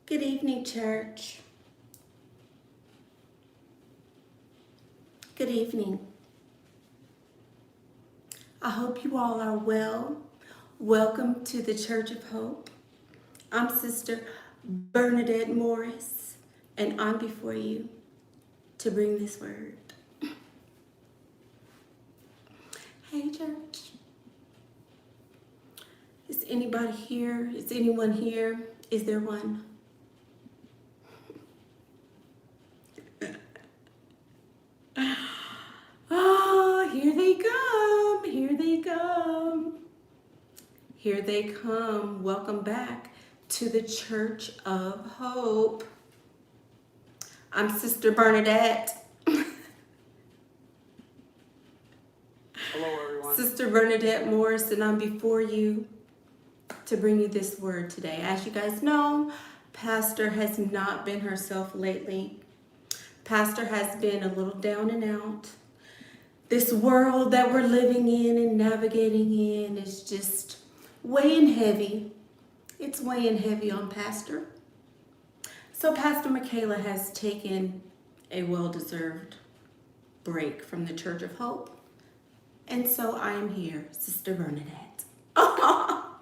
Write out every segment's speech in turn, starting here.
Good evening, church. Good evening. I hope you all are well. Welcome to the Church of Hope. I'm Sister Bernadette Morris, and I'm before you to bring this word. Hey, church. Is anybody here? Is anyone here? Is there one? Oh, here they come. Here they come. Here they come. Welcome back to the Church of Hope. I'm Sister Bernadette. Hello, everyone. Sister Bernadette Morris, and I'm before you to bring you this word today. As you guys know, Pastor has not been herself lately. Pastor has been a little down and out. This world that we're living in and navigating in is just weighing heavy. It's weighing heavy on Pastor. So Pastor Michaela has taken a well-deserved break from the Church of Hope. And so I am here, Sister Bernadette. Well,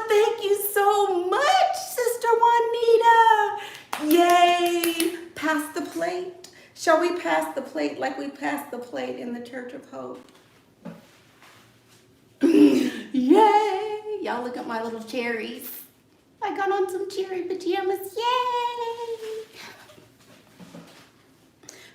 thank you so much, Sister Juanita. Yay! Pass the plate. Shall we pass the plate like we pass the plate in the Church of Hope? Yay! Y'all look at my little cherries. I got on some cherry pajamas. Yay!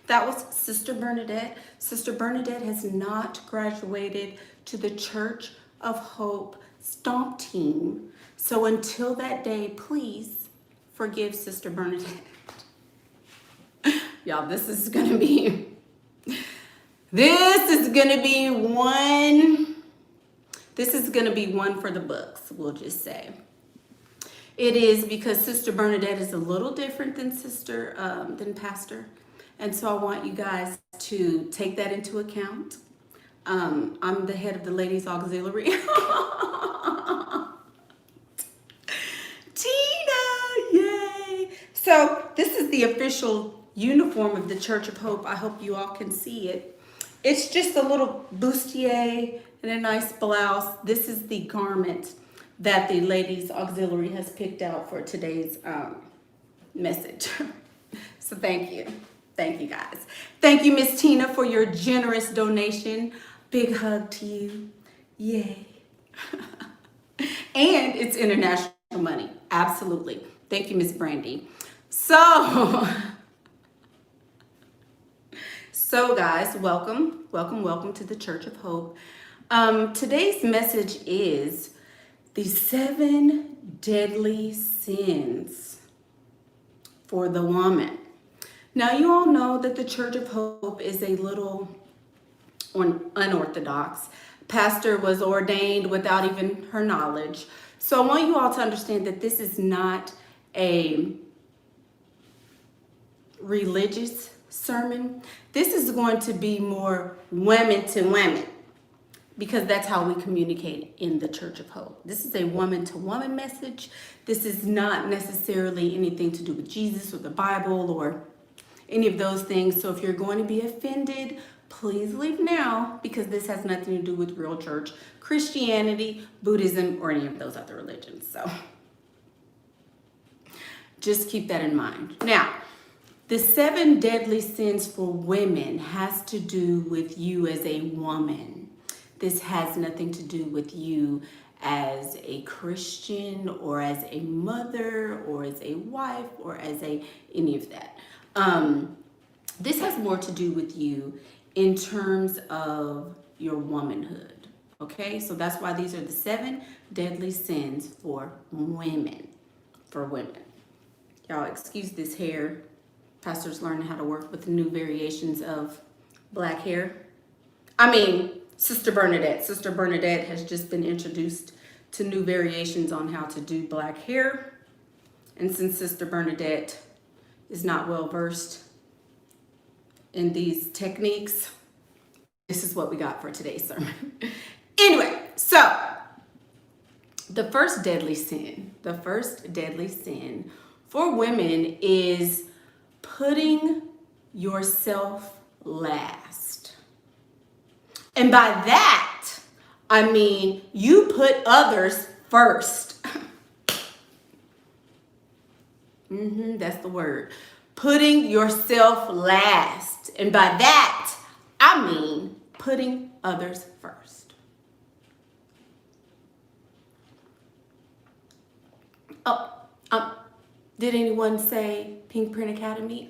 That was Sister Bernadette. Sister Bernadette has not graduated to the Church of Hope Stomp Team. So until that day, please forgive Sister Bernadette. Y'all, this is gonna be one for the books, we'll just say. It is because Sister Bernadette is a little different than than Pastor. And so I want you guys to take that into account. I'm the head of the Ladies Auxiliary. Tina, yay! So this is the official uniform of the Church of Hope. I hope you all can see it. It's just a little bustier and a nice blouse. This is the garment that the Ladies Auxiliary has picked out for today's message. So thank you. Thank you, guys. Thank you, Miss Tina, for your generous donation. Big hug to you. Yay. And it's international money. Absolutely. Thank you, Miss Brandy. So guys, welcome to the Church of Hope. Today's message is the 7 deadly sins for the woman. Now, you all know that the Church of Hope is a little unorthodox. Pastor was ordained without even her knowledge. So I want you all to understand that this is not a religious sermon. This is going to be more women to women, because that's how we communicate in the Church of Hope. This is a woman to woman message. This is not necessarily anything to do with Jesus or the Bible or any of those things. So if you're going to be offended, please leave now, because this has nothing to do with real church, Christianity, Buddhism, or any of those other religions. So just keep that in mind. Now, the 7 deadly sins for women has to do with you as a woman. This has nothing to do with you as a Christian or as a mother or as a wife or as any of that. This has more to do with you in terms of your womanhood. Okay, so that's why these are the 7 deadly sins for women. Y'all excuse this hair. Pastor's learning how to work with the new variations of black hair. Sister Bernadette has just been introduced to new variations on how to do black hair. And since Sister Bernadette is not well versed in these techniques, this is what we got for today's sermon. Anyway, so the first deadly sin for women is putting yourself last. And by that, I mean you put others first. That's the word. Putting yourself last. And by that, I mean putting others first. Did anyone say PinkPrint Academy?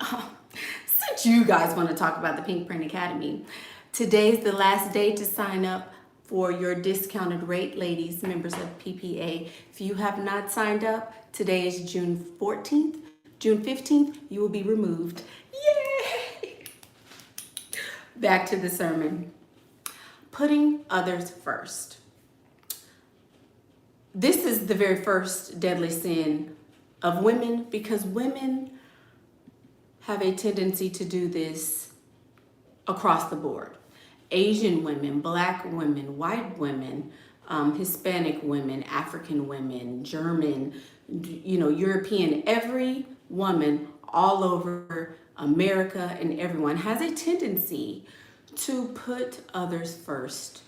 Since you guys want to talk about the PinkPrint Academy, today's the last day to sign up for your discounted rate, ladies, members of PPA. If you have not signed up, today is June 14th. June 15th, you will be removed. Yay! Back to the sermon. Putting others first. This is the very first deadly sin of women, because women have a tendency to do this across the board. Asian women, black women, white women, Hispanic women, African women, German, European, every woman all over America and everyone has a tendency to put others first.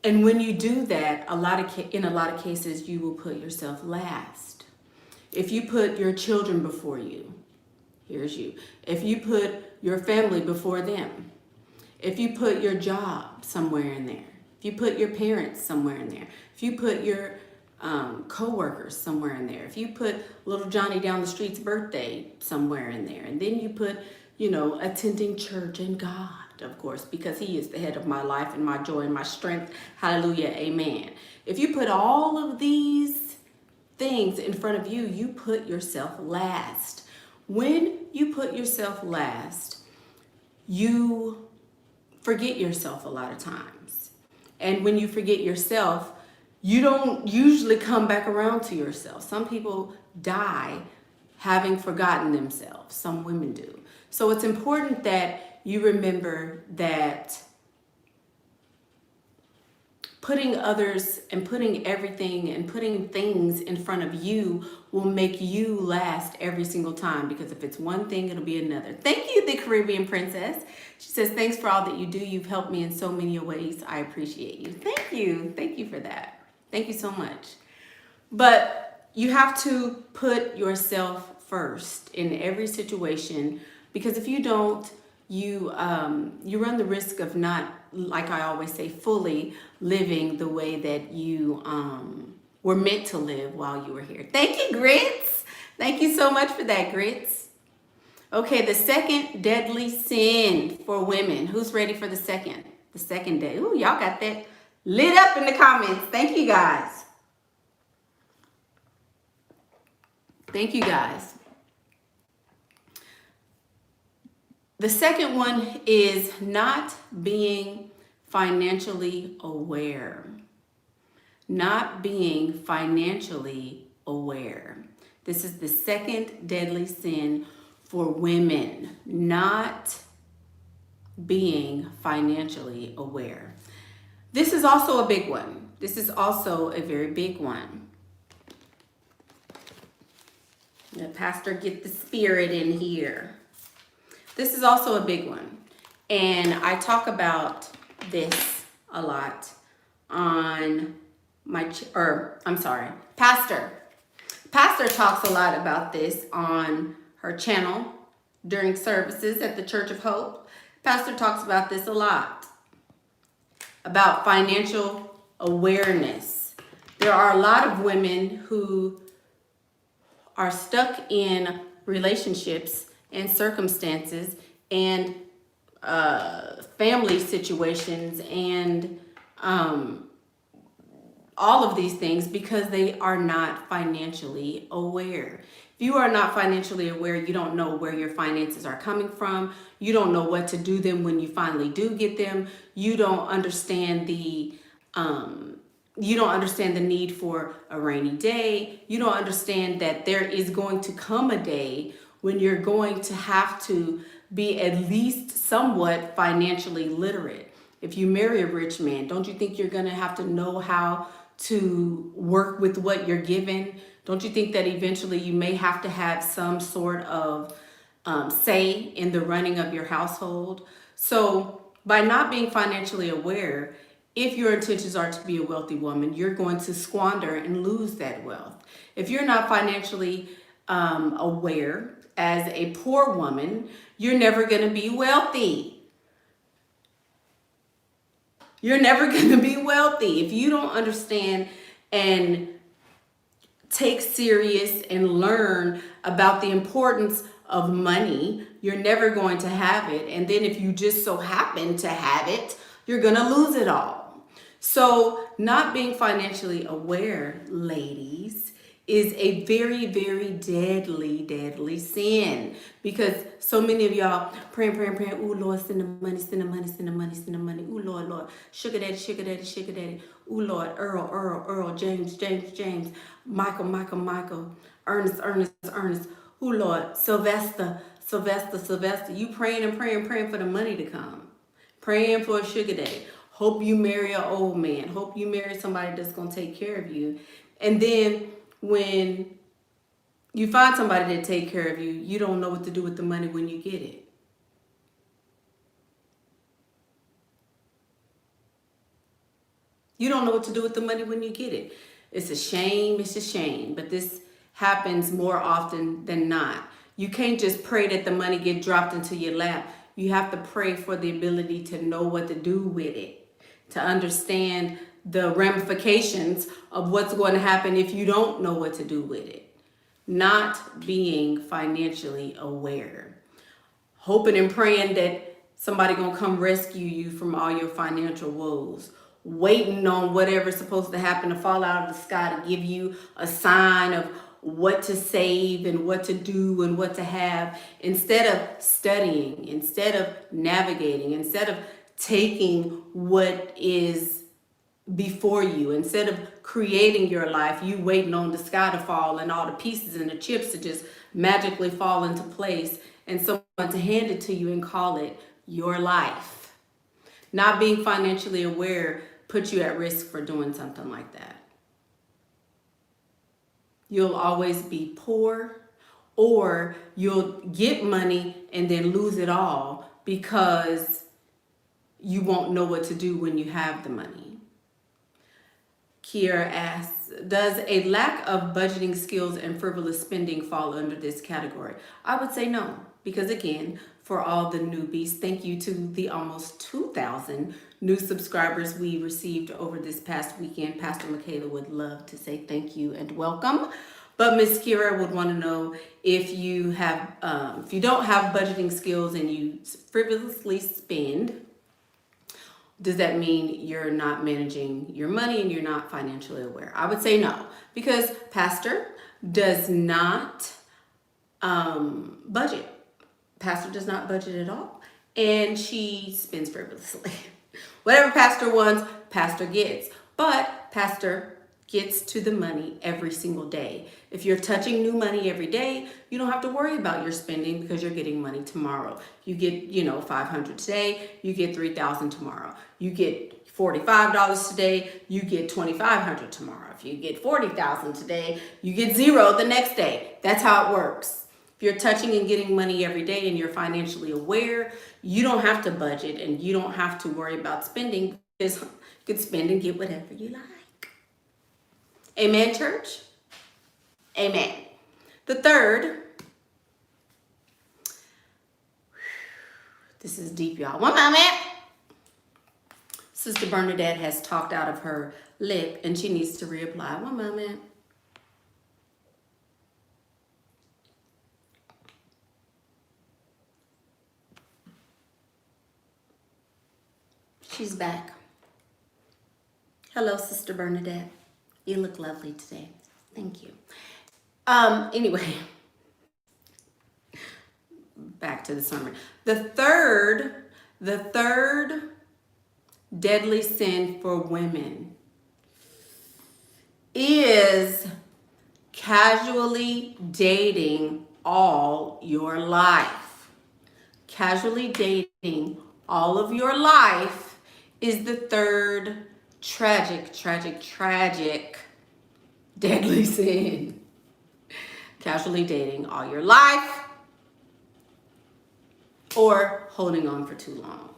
And when you do that, in a lot of cases, you will put yourself last. If you put your children before you, here's you. If you put your family before them, if you put your job somewhere in there, if you put your parents somewhere in there, if you put your co-workers somewhere in there, if you put little Johnny down the street's birthday somewhere in there, and then you put, attending church and God, of course, because he is the head of my life and my joy and my strength. Hallelujah, amen. If you put all of these things in front of you, you put yourself last. When you put yourself last, you forget yourself a lot of times. And when you forget yourself, you don't usually come back around to yourself. Some people die having forgotten themselves. Some women do. So it's important that you remember that putting others and putting everything and putting things in front of you will make you last every single time, because if it's one thing, it'll be another. Thank you, the Caribbean Princess. She says, thanks for all that you do. You've helped me in so many ways. I appreciate you. Thank you. Thank you for that. Thank you so much. But you have to put yourself first in every situation, because if you don't, you run the risk of not, like I always say, fully living the way that you were meant to live while you were here. Thank you, Grits. Thank you so much for that, Grits. Okay, the second deadly sin for women. Who's ready for the second? The second day. Ooh, y'all got that lit up in the comments. Thank you, guys. Thank you, guys. The second one is not being financially aware. Not being financially aware. This is the second deadly sin for women. Not being financially aware. This is also a big one. This is also a very big one. The pastor, get the spirit in here. This is also a big one. And I talk about this a lot on Pastor. Pastor talks a lot about this on her channel during services at the Church of Hope. Pastor talks about this a lot, about financial awareness. There are a lot of women who are stuck in relationships and circumstances and family situations and all of these things because they are not financially aware. If you are not financially aware, you don't know where your finances are coming from. You don't know what to do them when you finally do get them. You don't understand the need for a rainy day. You don't understand that there is going to come a day when you're going to have to be at least somewhat financially literate. If you marry a rich man, don't you think you're going to have to know how to work with what you're given? Don't you think that eventually you may have to have some sort of say in the running of your household? So by not being financially aware, if your intentions are to be a wealthy woman, you're going to squander and lose that wealth. If you're not financially aware as a poor woman, you're never going to be wealthy. You're never going to be wealthy. If you don't understand and take serious and learn about the importance of money, you're never going to have it. And then if you just so happen to have it, you're going to lose it all. So not being financially aware, ladies, is a very, very deadly sin, because so many of y'all praying, ooh, Lord, send the money, send the money, send the money, send the money. Ooh, Lord, sugar daddy, sugar daddy, sugar daddy. Ooh, Lord, Earl, James, Michael, Ernest. Ooh, Lord, Sylvester. You praying and praying for the money to come. Praying for a sugar daddy. Hope you marry an old man. Hope you marry somebody that's going to take care of you. And then when you find somebody to take care of you, you don't know what to do with the money when you get it. You don't know what to do with the money when you get it. It's a shame. But this happens more often than not. You can't just pray that the money get dropped into your lap. You have to pray for the ability to know what to do with it, to understand the ramifications of what's going to happen if you don't know what to do with it. Not being financially aware. Hoping and praying that somebody gonna come rescue you from all your financial woes. Waiting on whatever's supposed to happen to fall out of the sky to give you a sign of what to save and what to do and what to have, instead of studying, instead of navigating, instead of taking what is before you, instead of creating your life, you waiting on the sky to fall and all the pieces and the chips to just magically fall into place and someone to hand it to you and call it your life. Not being financially aware puts you at risk for doing something like that. You'll always be poor, or you'll get money and then lose it all because you won't know what to do when you have the money. Kiera asks, does a lack of budgeting skills and frivolous spending fall under this category? I would say no, because again, for all the newbies, thank you to the almost 2,000 new subscribers we received over this past weekend. Pastor Michaela would love to say thank you and welcome. But Miss Kiera would want to know if you don't have budgeting skills and you frivolously spend, does that mean you're not managing your money and you're not financially aware? I would say no, because Pastor does not budget. Pastor does not budget at all, and she spends frivolously. Whatever Pastor wants, Pastor gets. But Pastor gets to the money every single day. If you're touching new money every day, you don't have to worry about your spending because you're getting money tomorrow. You get, $500 today, you get $3,000 tomorrow. You get $45 today, you get $2,500 tomorrow. If you get $40,000 today, you get $0 the next day. That's how it works. If you're touching and getting money every day and you're financially aware, you don't have to budget and you don't have to worry about spending, because you can spend and get whatever you like. Amen, church? Amen. The third, this is deep, y'all. One moment. Sister Bernadette has talked out of her lip and she needs to reapply. One moment. She's back. Hello, Sister Bernadette. You look lovely today. Thank you. Anyway, back to the sermon. The third deadly sin for women is casually dating all your life. Casually dating all of your life is the third tragic, deadly sin. casually dating all your life, or holding on for too long.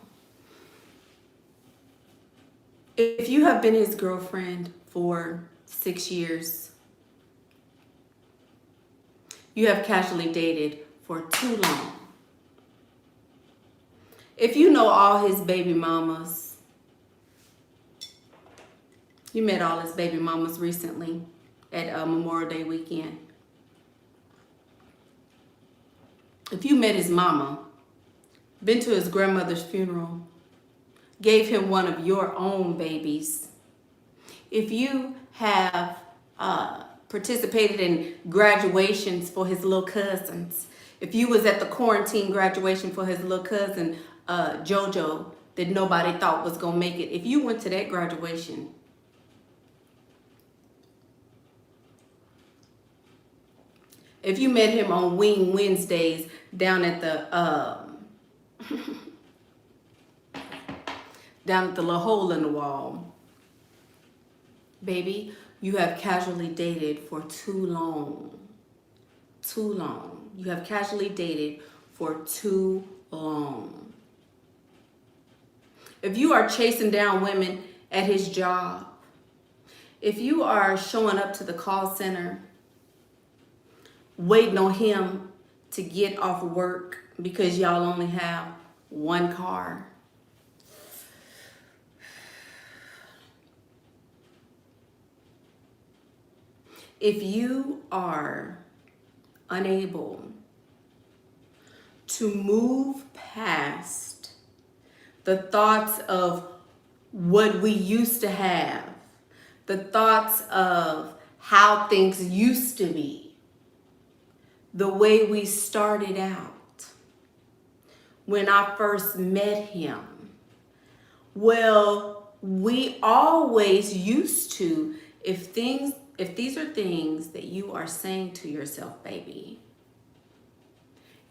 If you have been his girlfriend for 6 years, you have casually dated for too long. If you know all his baby mamas, you met all his baby mamas recently at Memorial Day weekend. If you met his mama, been to his grandmother's funeral, gave him one of your own babies, if you have participated in graduations for his little cousins, if you was at the quarantine graduation for his little cousin, JoJo, that nobody thought was gonna make it, if you went to that graduation, if you met him on Wing Wednesdays down at the down at the little hole in the wall, baby, you have casually dated for too long. Too long. You have casually dated for too long. If you are chasing down women at his job, if you are showing up to the call center, waiting on him to get off work because y'all only have one car, if you are unable to move past the thoughts of what we used to have, the thoughts of how things used to be, the way we started out, when I first met him, well, we always used to, if these are things that you are saying to yourself, baby,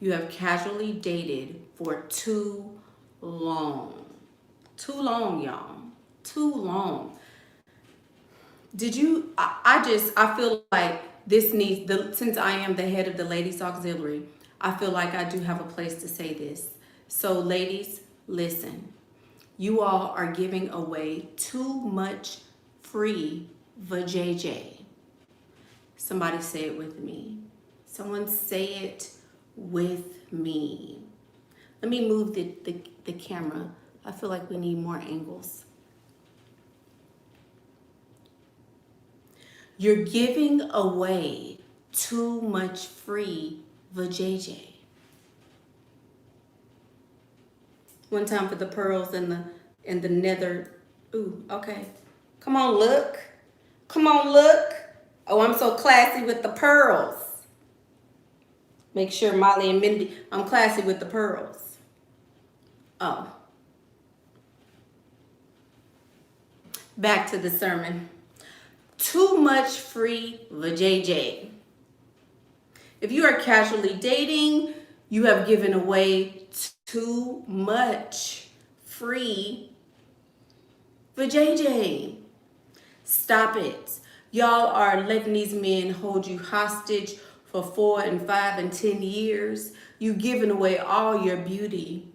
you have casually dated for too long. Too long, y'all. Too long. Did you, I feel like this needs, since I am the head of the Ladies Auxiliary, I feel like I do have a place to say this. So ladies, listen. You all are giving away too much free vajayjay. Somebody say it with me. Someone say it with me. Let me move the camera. I feel like we need more angles. You're giving away too much free vajayjay. One time for the pearls and the nether. Ooh, okay. Come on, look. Come on, look. Oh, I'm so classy with the pearls. Make sure Molly and Mindy, I'm classy with the pearls. Oh. Back to the sermon. Too much free vajayjay. If you are casually dating, you have given away too much free vajayjay. Stop it. Y'all are letting these men hold you hostage for 4 and 5 and 10 years. You giving away all your beauty.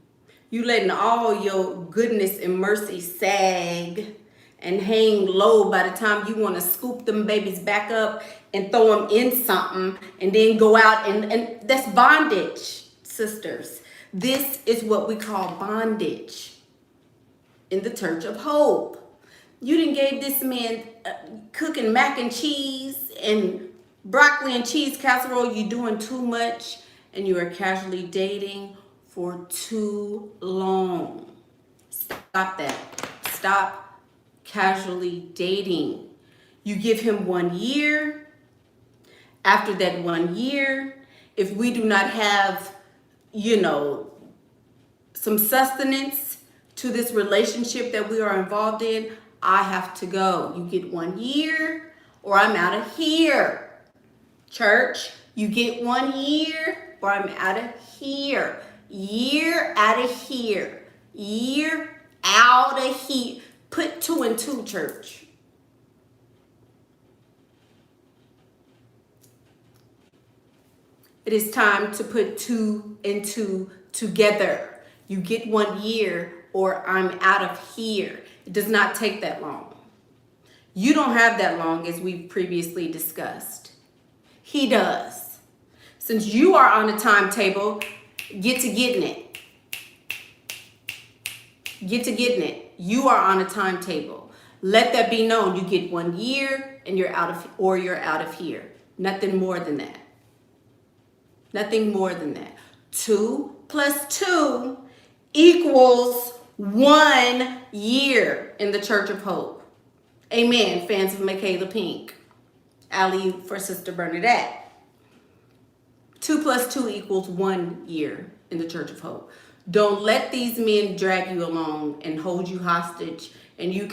You letting all your goodness and mercy sag and hang low by the time you want to scoop them babies back up and throw them in something and then go out and that's bondage, sisters. This is what we call bondage in the Church of Hope. You done gave this man cooking mac and cheese and broccoli and cheese casserole. You're doing too much and you are casually dating for too long. Stop that. Stop casually dating. You give him 1 year. After that 1 year, if we do not have, some sustenance to this relationship that we are involved in, I have to go. You get 1 year or I'm out of here. Church, you get 1 year or I'm out of here. Year out of here. Year out of here. Put 2 and 2, church. It is time to put 2 and 2 together. You get 1 year or I'm out of here. It does not take that long. You don't have that long, as we've previously discussed. He does. Since you are on a timetable, get to getting it. Get to getting it. You are on a timetable. Let that be known. You get 1 year and you're out of here. Nothing more than that. Nothing more than that. 2 plus 2 equals 1 year in the Church of Hope. Amen, fans of Michaela Pink. Alley for Sister Bernadette. 2 plus 2 equals 1 year in the Church of Hope. Don't let these men drag you along and hold you hostage, and you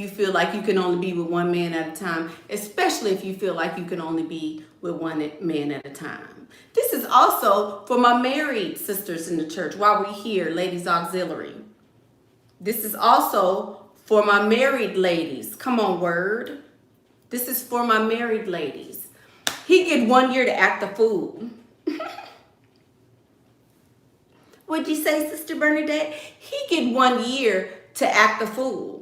feel like you can only be with one man at a time, especially if you feel like you can only be with one man at a time. This is also for my married sisters in the church while we're here, Ladies Auxiliary. This is also for my married ladies. Come on, word. This is for my married ladies. He get 1 year to act a fool. What'd you say, Sister Bernadette? He get 1 year to act a fool.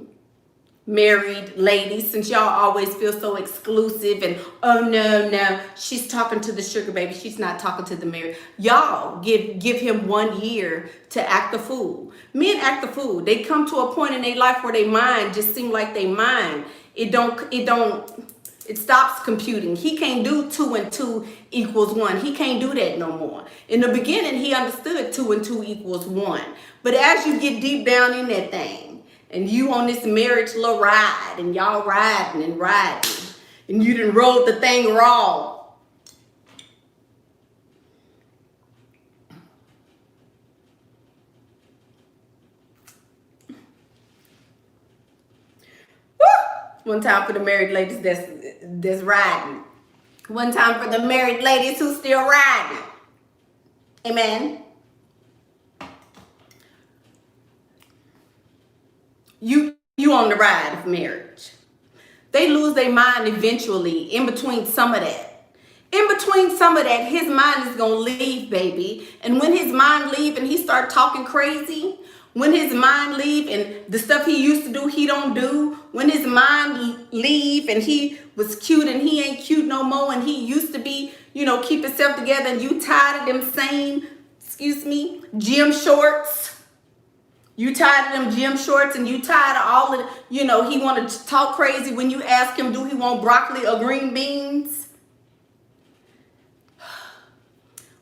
Married ladies, since y'all always feel so exclusive and, oh no, she's talking to the sugar baby. She's not talking to the married. Y'all give him 1 year to act a fool. Men act a fool. They come to a point in their life where their mind just seem like they mind. It stops computing. He can't do 2 and 2 equals 1. He can't do that no more. In the beginning, he understood 2 and 2 equals 1. But as you get deep down in that thing, and you on this marriage little ride, and y'all riding, and you done rolled the thing wrong. Woo! One time for the married ladies that's riding. One time for the married ladies who still riding. Amen. You on the ride of marriage. They lose their mind eventually in between some of that. In between some of that, his mind is going to leave, baby. And when his mind leave and he start talking crazy, when his mind leave and the stuff he used to do, he don't do. When his mind leave and he was cute and he ain't cute no more and he used to be, keep himself together, and you tired of them same, gym shorts. You tired of them gym shorts, and you tired of all of, he want to talk crazy when you ask him, do he want broccoli or green beans?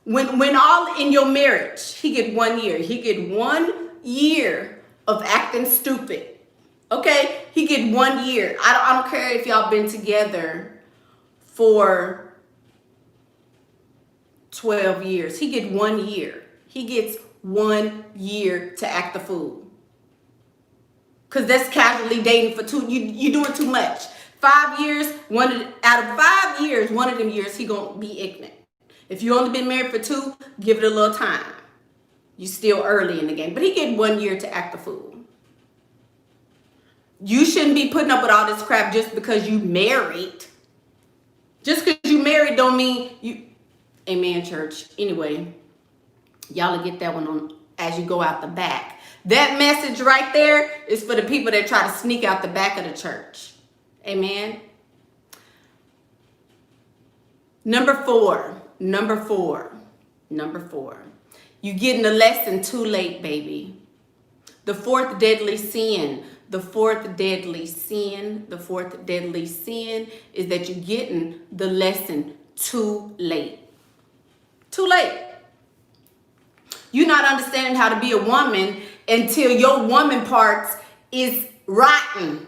When all in your marriage, he get 1 year. He get 1 year of acting stupid. Okay? He get 1 year. I don't care if y'all been together for 12 years. He get 1 year. He gets 1 year to act the fool. Because that's casually dating for 2. You doing too much. 5 years, out of 5 years, one of them years, he going to be ignorant. If you only been married for 2, give it a little time. You still early in the game. But he get 1 year to act the fool. You shouldn't be putting up with all this crap just because you married. Just because you married don't mean you... Amen, church. Anyway, y'all will get that one on as you go out the back. That message right there is for the people that try to sneak out the back of the church. Amen. Number four. You getting the lesson too late, baby. The fourth deadly sin. The fourth deadly sin is that you're getting the lesson too late. Too late. You're not understanding how to be a woman until your woman parts is rotten.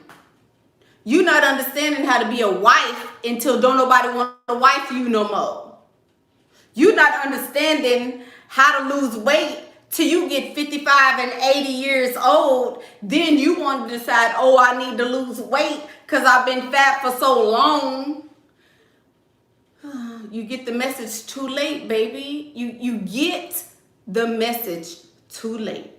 You're not understanding how to be a wife until don't nobody want to wife you no more. You're not understanding how to lose weight till you get 55 and 80 years old. Then you want to decide, oh, I need to lose weight because I've been fat for so long. You get the message too late, baby. You get the message too late.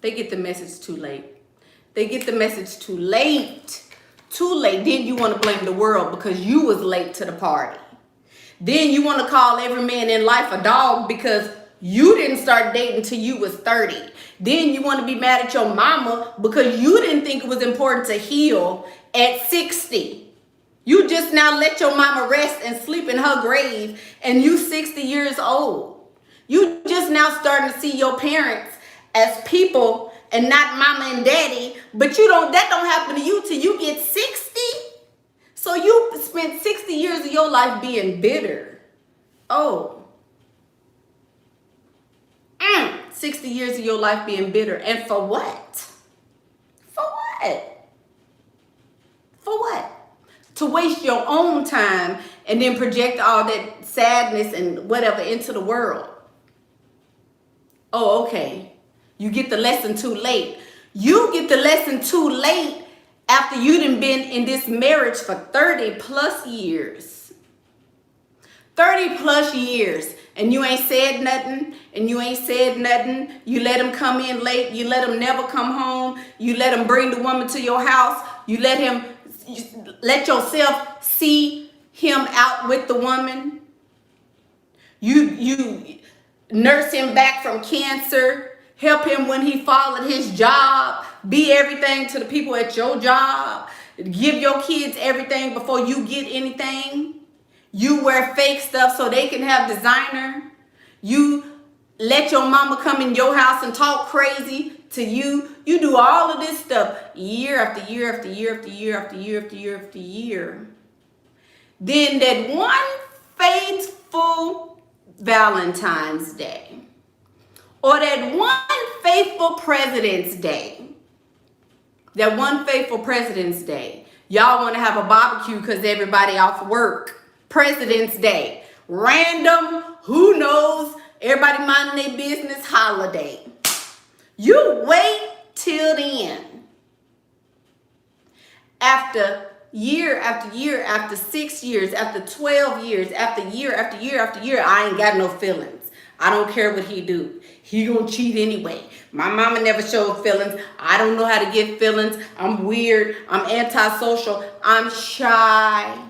They get the message too late. They get the message too late. Too late. Then you want to blame the world because you was late to the party. Then you want to call every man in life a dog because you didn't start dating till you was 30. Then you want to be mad at your mama because you didn't think it was important to heal at 60. You just now let your mama rest and sleep in her grave and you 60 years old. You just now starting to see your parents as people and not mama and daddy, but that don't happen to you till you get 60. So you spent 60 years of your life being bitter. Oh. 60 years of your life being bitter. And for what? For what? For what? To waste your own time and then project all that sadness and whatever into the world. Oh, okay. You get the lesson too late. You get the lesson too late after you done been in this marriage for 30 plus years. 30 plus years. And you ain't said nothing. And you ain't said nothing. You let him come in late. You let him never come home. You let him bring the woman to your house. You let yourself see him out with the woman. You nurse him back from cancer. Help him when he fall at his job. Be everything to the people at your job. Give your kids everything before you get anything. You wear fake stuff so they can have designer. You let your mama come in your house and talk crazy to you. You do all of this stuff year after year after year after year after year after year after year. Then that one faithful Valentine's Day or that one faithful President's Day, y'all want to have a barbecue because everybody off work. President's Day, random, who knows, everybody minding their business holiday. You wait till then. After year after year, after 6 years, after 12 years, after year after year after year, I ain't got no feelings. I don't care what he do. He gonna cheat anyway. My mama never showed feelings. I don't know how to get feelings. I'm weird. I'm antisocial. I'm shy.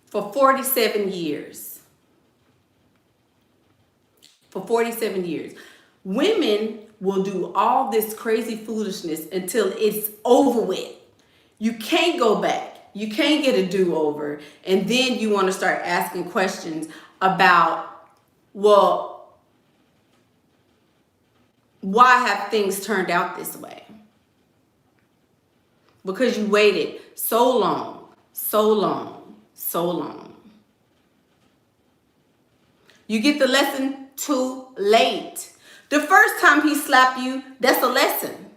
For 47 years. For 47 years. Women will do all this crazy foolishness until it's over with. You can't go back. You can't get a do-over. And then you want to start asking questions about, well, why have things turned out this way? Because you waited so long, so long. So long. You get the lesson too late. The first time he slapped you, that's a lesson.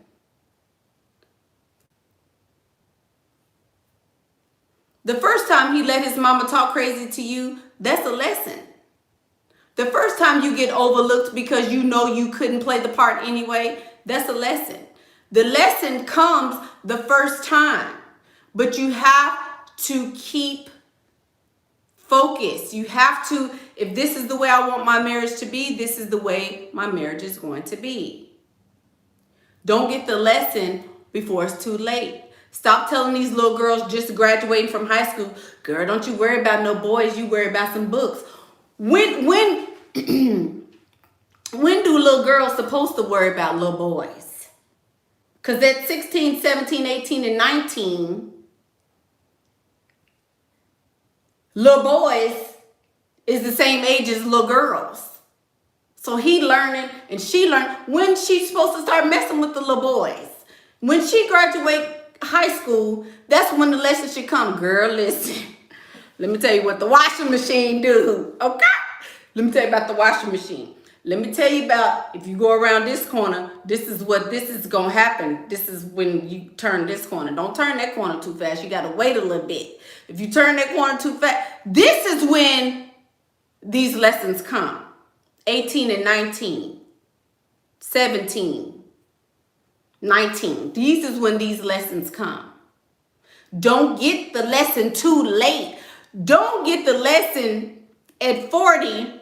The first time he let his mama talk crazy to you, that's a lesson. The first time you get overlooked because you know you couldn't play the part anyway, that's a lesson. The lesson comes the first time, but you have to keep focus. You have to, if this is the way I want my marriage to be, this is the way my marriage is going to be. Don't get the lesson before it's too late. Stop telling these little girls just graduating from high school, girl, don't you worry about no boys, you worry about some books. When do little girls supposed to worry about little boys? Because at 16, 17, 18, and 19, little boys is the same age as little girls. So he learning and she learning when she's supposed to start messing with the little boys. When she graduate high school, that's when the lesson should come. Girl, listen, let me tell you what the washing machine do, okay? Let me tell you about the washing machine. Let me tell you about if you go around this corner, this is going to happen. This is when you turn this corner. Don't turn that corner too fast. You got to wait a little bit. If you turn that corner too fast, this is when these lessons come. 18 and 19, 17. 19. These is when these lessons come. Don't get the lesson too late. Don't get the lesson at 40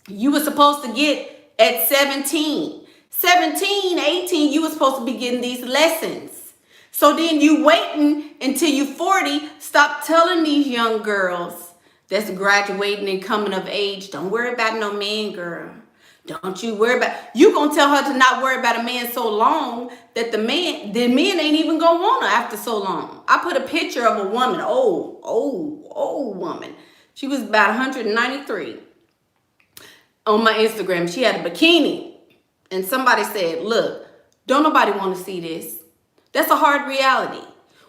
you were supposed to get at 17. 17, 18, you were supposed to be getting these lessons. So then you waiting until you 40. Stop telling these young girls that's graduating and coming of age, don't worry about no man, girl. Don't you worry about, you gonna tell her to not worry about a man so long that the men ain't even gonna want her after so long. I put a picture of a woman, old woman. She was about 193 on my Instagram. She had a bikini. And somebody said, look, don't nobody want to see this. That's a hard reality.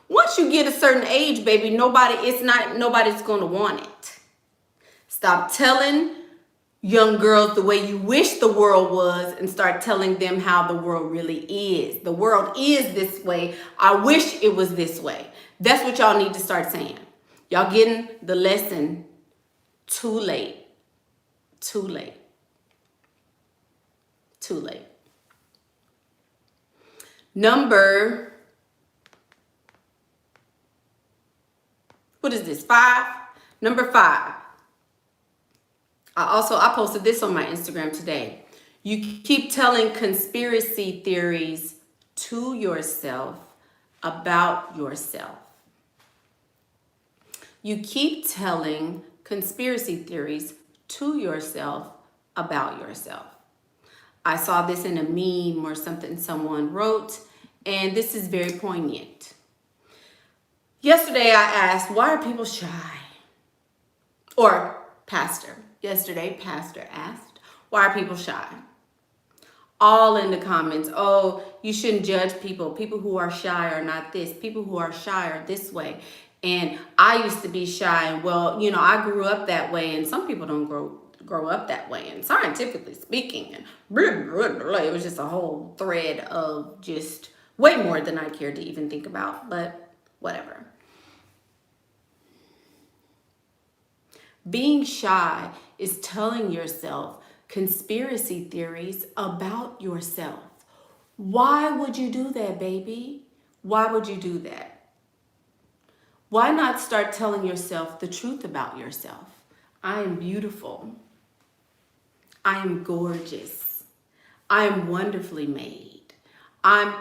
Once you get a certain age, baby, nobody's going to want it. Stop telling young girls the way you wish the world was and start telling them how the world really is. The world is this way. I wish it was this way. That's what y'all need to start saying. Y'all getting the lesson too late. Too late. Too late. Number, what is this, 5? Number 5. I posted this on my Instagram today. You keep telling conspiracy theories to yourself about yourself. You keep telling conspiracy theories to yourself about yourself. I saw this in a meme or something someone wrote, and this is very poignant. Yesterday I asked, why are people shy? Or yesterday pastor asked, why are people shy? All in the comments, oh, you shouldn't judge people. People who are shy are not this. People who are shy are this way. And I used to be shy, and well, you know, I grew up that way, and some people don't grow up that way. And scientifically speaking, and it was just a whole thread of just way more than I cared to even think about, but whatever. Being shy is telling yourself conspiracy theories about yourself. Why would you do that, baby? Why would you do that? Why not start telling yourself the truth about yourself? I am beautiful. I am gorgeous. I am wonderfully made. I'm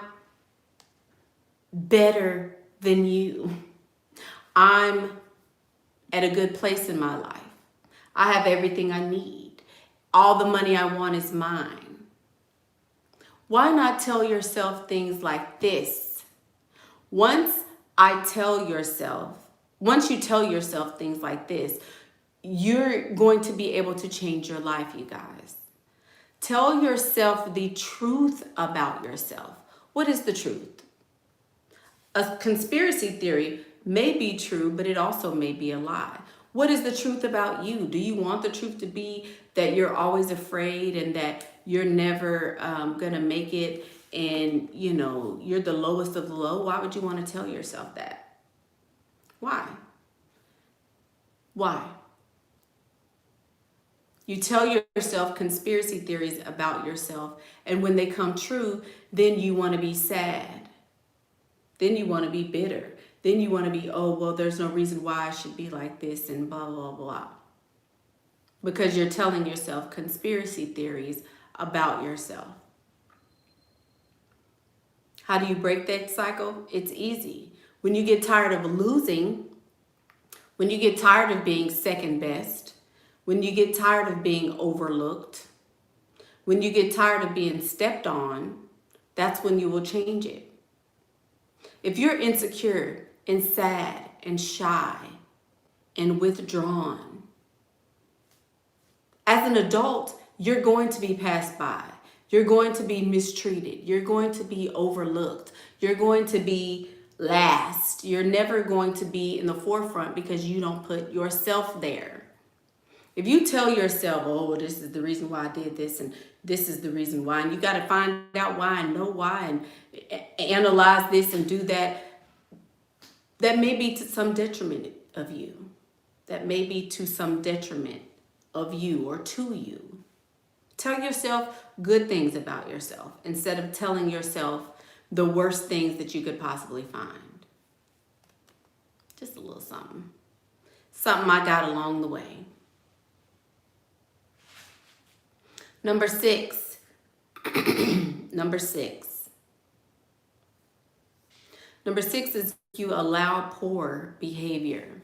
better than you. I'm at a good place in my life. I have everything I need. All the money I want is mine. Why not tell yourself things like this? Once you tell yourself things like this, you're going to be able to change your life, you guys. Tell yourself the truth about yourself. What is the truth? A conspiracy theory may be true, but it also may be a lie. What is the truth about you? Do you want the truth to be that you're always afraid and that you're never gonna make it, and you know you're the lowest of the low? Why would you want to tell yourself that? Why? You tell yourself conspiracy theories about yourself, and when they come true, then you want to be sad. Then you want to be bitter. Then you want to be, oh, well, there's no reason why I should be like this and blah, blah, blah. Because you're telling yourself conspiracy theories about yourself. How do you break that cycle? It's easy. When you get tired of losing, when you get tired of being second best, when you get tired of being overlooked, when you get tired of being stepped on, that's when you will change it. If you're insecure and sad and shy and withdrawn, as an adult, you're going to be passed by. You're going to be mistreated. You're going to be overlooked. You're going to be last. You're never going to be in the forefront because you don't put yourself there. If you tell yourself, oh, well, this is the reason why I did this, and this is the reason why, and you got to find out why and know why and analyze this and do that, that may be to some detriment of you. That may be to some detriment of you or to you. Tell yourself good things about yourself instead of telling yourself the worst things that you could possibly find. Just a little something. Something I got along the way. Number 6. Number 6. Number 6 is you allow poor behavior.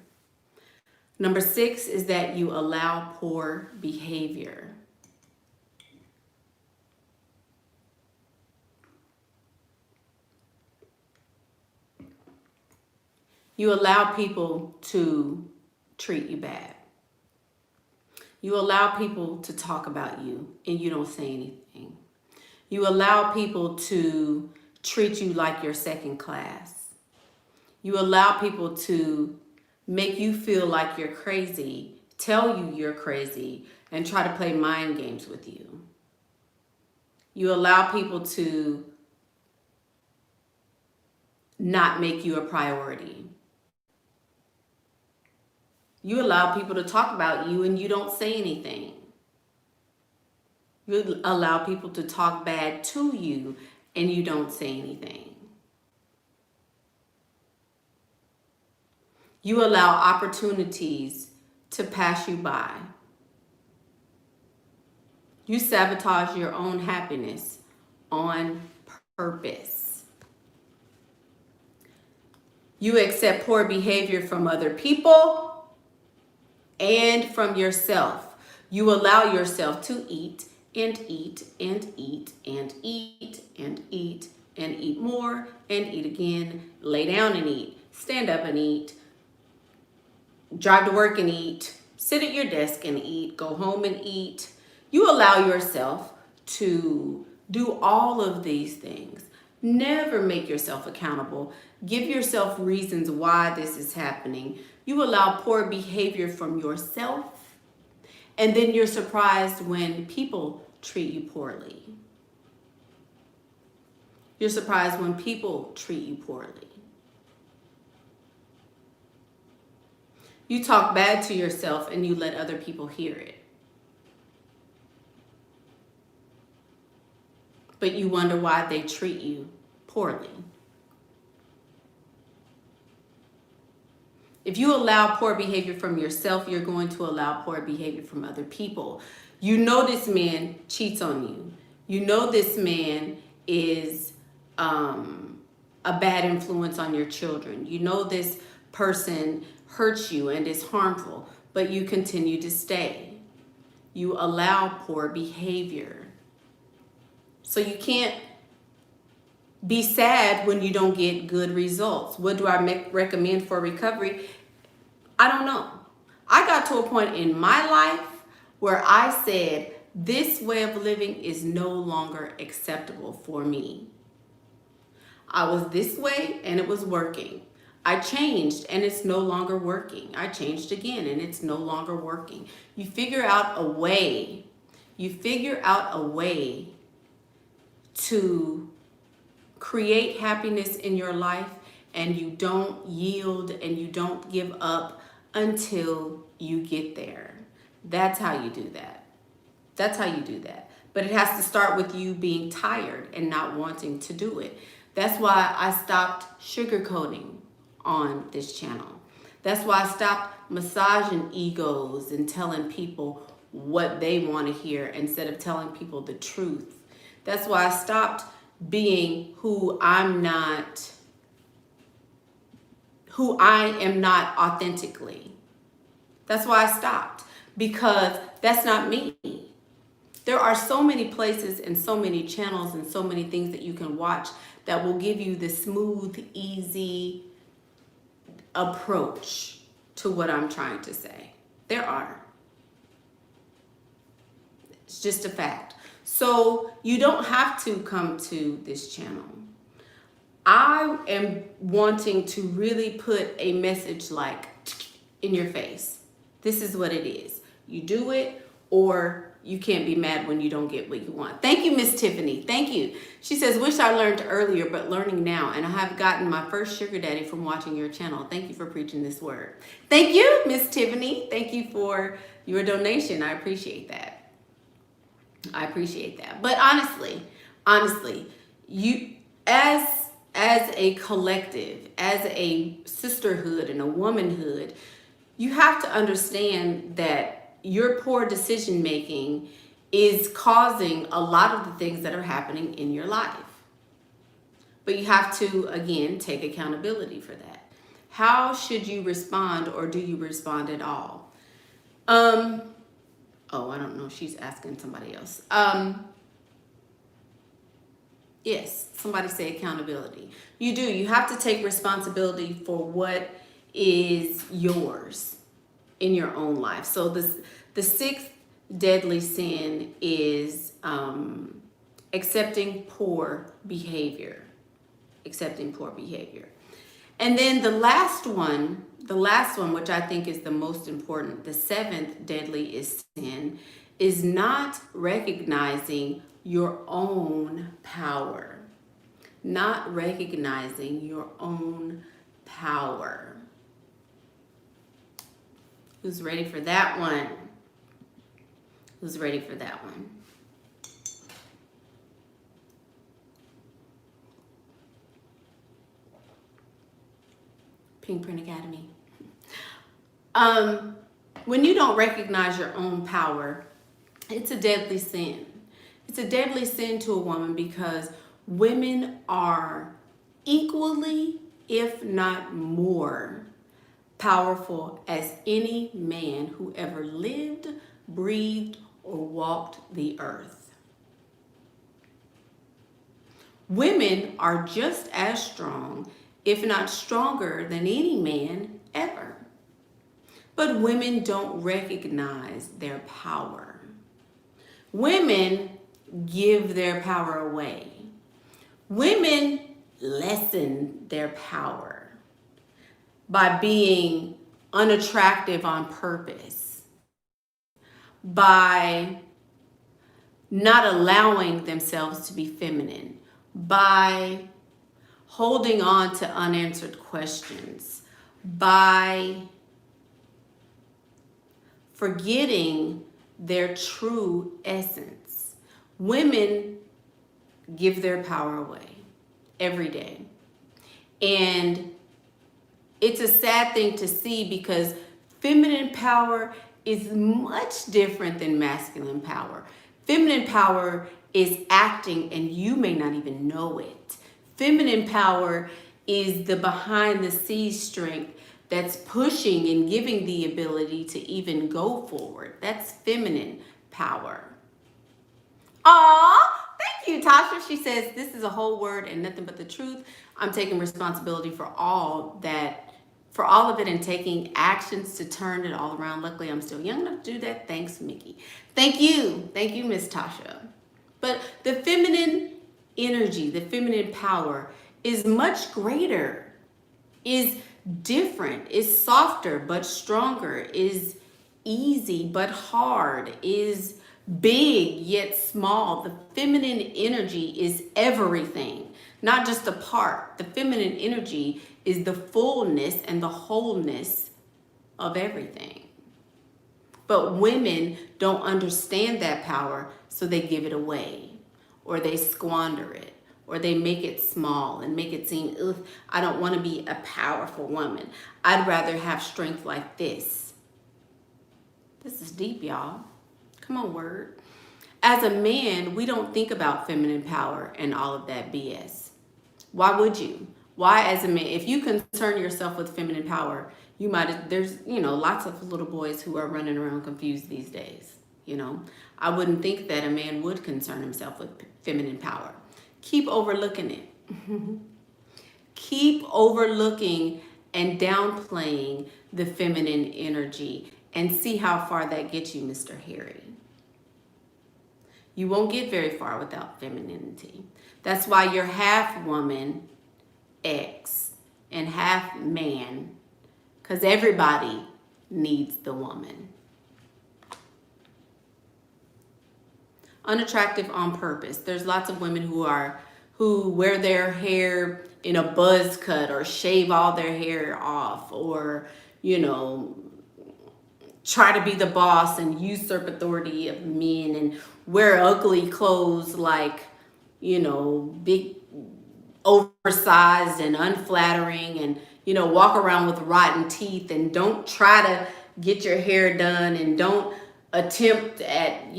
Number 6 is that you allow poor behavior. You allow people to treat you bad. You allow people to talk about you and you don't say anything. You allow people to treat you like you're second class. You allow people to make you feel like you're crazy, tell you you're crazy, and try to play mind games with you. You allow people to not make you a priority. You allow people to talk about you and you don't say anything. You allow people to talk bad to you and you don't say anything. You allow opportunities to pass you by. You sabotage your own happiness on purpose. You accept poor behavior from other people and from yourself. You allow yourself to eat and eat and eat and eat and eat and eat more and eat again, lay down and eat, stand up and eat, drive to work and eat, sit at your desk and eat, go home and eat. You allow yourself to do all of these things. Never make yourself accountable. Give yourself reasons why this is happening. You allow poor behavior from yourself, and then you're surprised when people treat you poorly. You're surprised when people treat you poorly. You talk bad to yourself and you let other people hear it. But you wonder why they treat you poorly. If you allow poor behavior from yourself, you're going to allow poor behavior from other people. You know this man cheats on you. You know this man is a bad influence on your children. You know this person hurts you and is harmful, but you continue to stay. You allow poor behavior. So you can't be sad when you don't get good results. What do I recommend for recovery? I don't know. I got to a point in my life where I said, this way of living is no longer acceptable for me. I was this way and it was working. I changed and it's no longer working. I changed again and it's no longer working. You figure out a way. You figure out a way to create happiness in your life, and you don't yield and you don't give up until you get there. That's how you do that. That's how you do that. But it has to start with you being tired and not wanting to do it. That's why I stopped sugarcoating on this channel. That's why I stopped massaging egos and telling people what they want to hear instead of telling people the truth. That's why I stopped being who I am not authentically. That's why I stopped, because that's not me. There are so many places and so many channels and so many things that you can watch that will give you the smooth, easy approach to what I'm trying to say. There are. It's just a fact. So you don't have to come to this channel. I am wanting to really put a message like in your face. This is what it is. You do it, or you can't be mad when you don't get what you want. Thank you, Miss Tiffany. Thank you. She says, wish I learned earlier, but learning now. And I have gotten my first sugar daddy from watching your channel. Thank you for preaching this word. Thank you, Miss Tiffany. Thank you for your donation. I appreciate that. I appreciate that. But honestly, you, as a collective, as a sisterhood and a womanhood, you have to understand that your poor decision making is causing a lot of the things that are happening in your life. But you have to, again, take accountability for that. How should you respond, or do you respond at all? Oh, I don't know. She's asking somebody else. Yes, somebody say accountability. You do. You have to take responsibility for what is yours in your own life. So the sixth deadly sin is accepting poor behavior. Accepting poor behavior. And then the last one, which I think is the most important, the seventh deadly sin, is not recognizing your own power. Not recognizing your own power. Who's ready for that one? Who's ready for that one? PinkPrint Academy. When you don't recognize your own power, it's a deadly sin. It's a deadly sin to a woman because women are equally, if not more, powerful as any man who ever lived, breathed, or walked the earth. Women are just as strong, if not stronger, than any man ever. But women don't recognize their power. Women give their power away. Women lessen their power by being unattractive on purpose, by not allowing themselves to be feminine, by holding on to unanswered questions, by forgetting their true essence. Women give their power away every day. And it's a sad thing to see because feminine power is much different than masculine power. Feminine power is acting and you may not even know it. Feminine power is the behind the scenes strength that's pushing and giving the ability to even go forward. That's feminine power. Aw, thank you, Tasha. She says, this is a whole word and nothing but the truth. I'm taking responsibility for all of it and taking actions to turn it all around. Luckily, I'm still young enough to do that. Thanks, Mickey. Thank you, Miss Tasha. But the feminine energy, the feminine power is much greater, is different, is softer but stronger, is easy but hard, is big yet small. The feminine energy is everything, not just a part. The feminine energy is the fullness and the wholeness of everything. But women don't understand that power, so they give it away, or they squander it, or they make it small and make it seem, ugh, I don't want to be a powerful woman. I'd rather have strength like this. This is deep, y'all. Come on, word. As a man, we don't think about feminine power and all of that BS. Why would you? Why, as a man, if you concern yourself with feminine power, you might, there's, lots of little boys who are running around confused these days. I wouldn't think that a man would concern himself with feminine power. Keep overlooking it. Keep overlooking and downplaying the feminine energy and see how far that gets you, Mr. Harry. You won't get very far without femininity. That's why you're half woman, X, and half man, because everybody needs the woman. Unattractive on purpose. There's lots of women who wear their hair in a buzz cut or shave all their hair off, or try to be the boss and usurp authority of men and wear ugly clothes like big oversized and unflattering, and walk around with rotten teeth, and don't try to get your hair done, and don't attempt at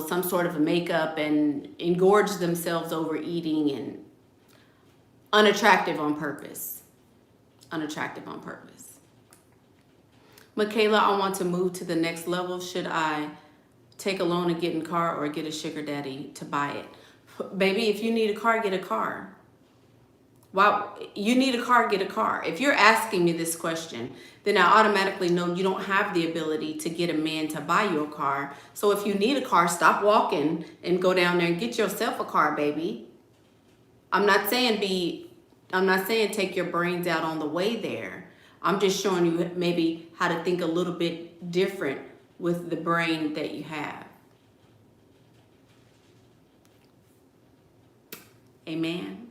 some sort of a makeup, and engorge themselves overeating, and unattractive on purpose. Unattractive on purpose. Michaela, I want to move to the next level. Should I take a loan and get in a car, or get a sugar daddy to buy it? Baby, if you need a car, get a car. Why you need a car, get a car. If you're asking me this question, then I automatically know you don't have the ability to get a man to buy you a car. So if you need a car, stop walking and go down there and get yourself a car, baby. I'm not saying take your brains out on the way there. I'm just showing you maybe how to think a little bit different with the brain that you have. Amen.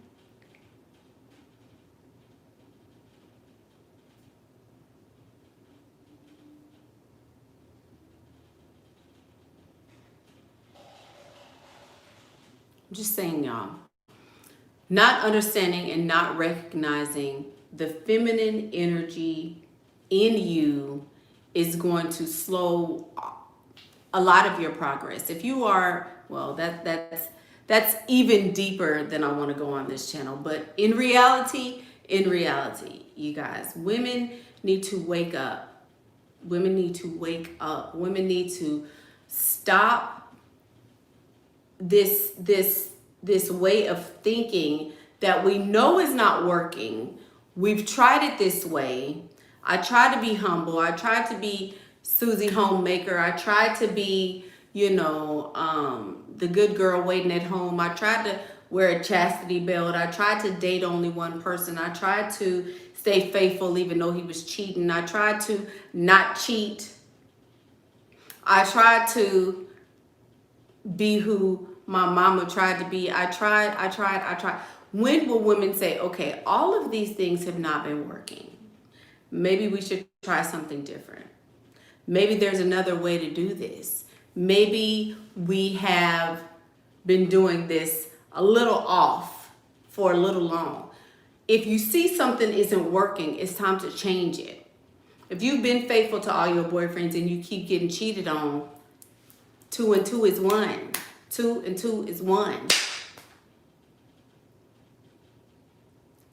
I'm just saying, y'all. Not understanding and not recognizing the feminine energy in you is going to slow a lot of your progress. If you are, well, that's even deeper than I want to go on this channel. But in reality, you guys, women need to wake up. Women need to wake up. Women need to stop this way of thinking that we know is not working. We've tried it this way. I tried to be humble. I tried to be Susie Homemaker. I tried to be, the good girl waiting at home. I tried to wear a chastity belt. I tried to date only one person. I tried to stay faithful even though he was cheating. I tried to not cheat. I tried to be who my mama tried to be. I tried. When will women say, okay, all of these things have not been working. Maybe we should try something different. Maybe there's another way to do this. Maybe we have been doing this a little off for a little long. If you see something isn't working, it's time to change it. If you've been faithful to all your boyfriends and you keep getting cheated on, 2 and 2 is 1. 2 and 2 is 1.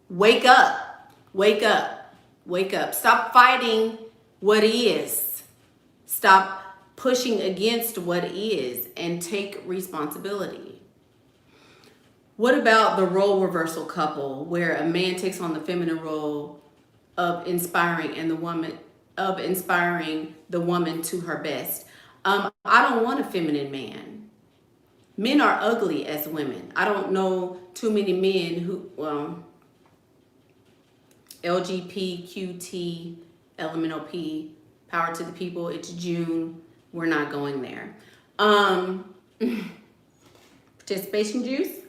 Wake up. Wake up. Wake up. Stop fighting what is. Stop pushing against what is and take responsibility. What about the role reversal couple where a man takes on the feminine role of inspiring the woman to her best? I don't want a feminine man. Men are ugly as women. I don't know too many men who, LGBTQT, LMNOP, power to the people. It's June. We're not going there. Participation juice.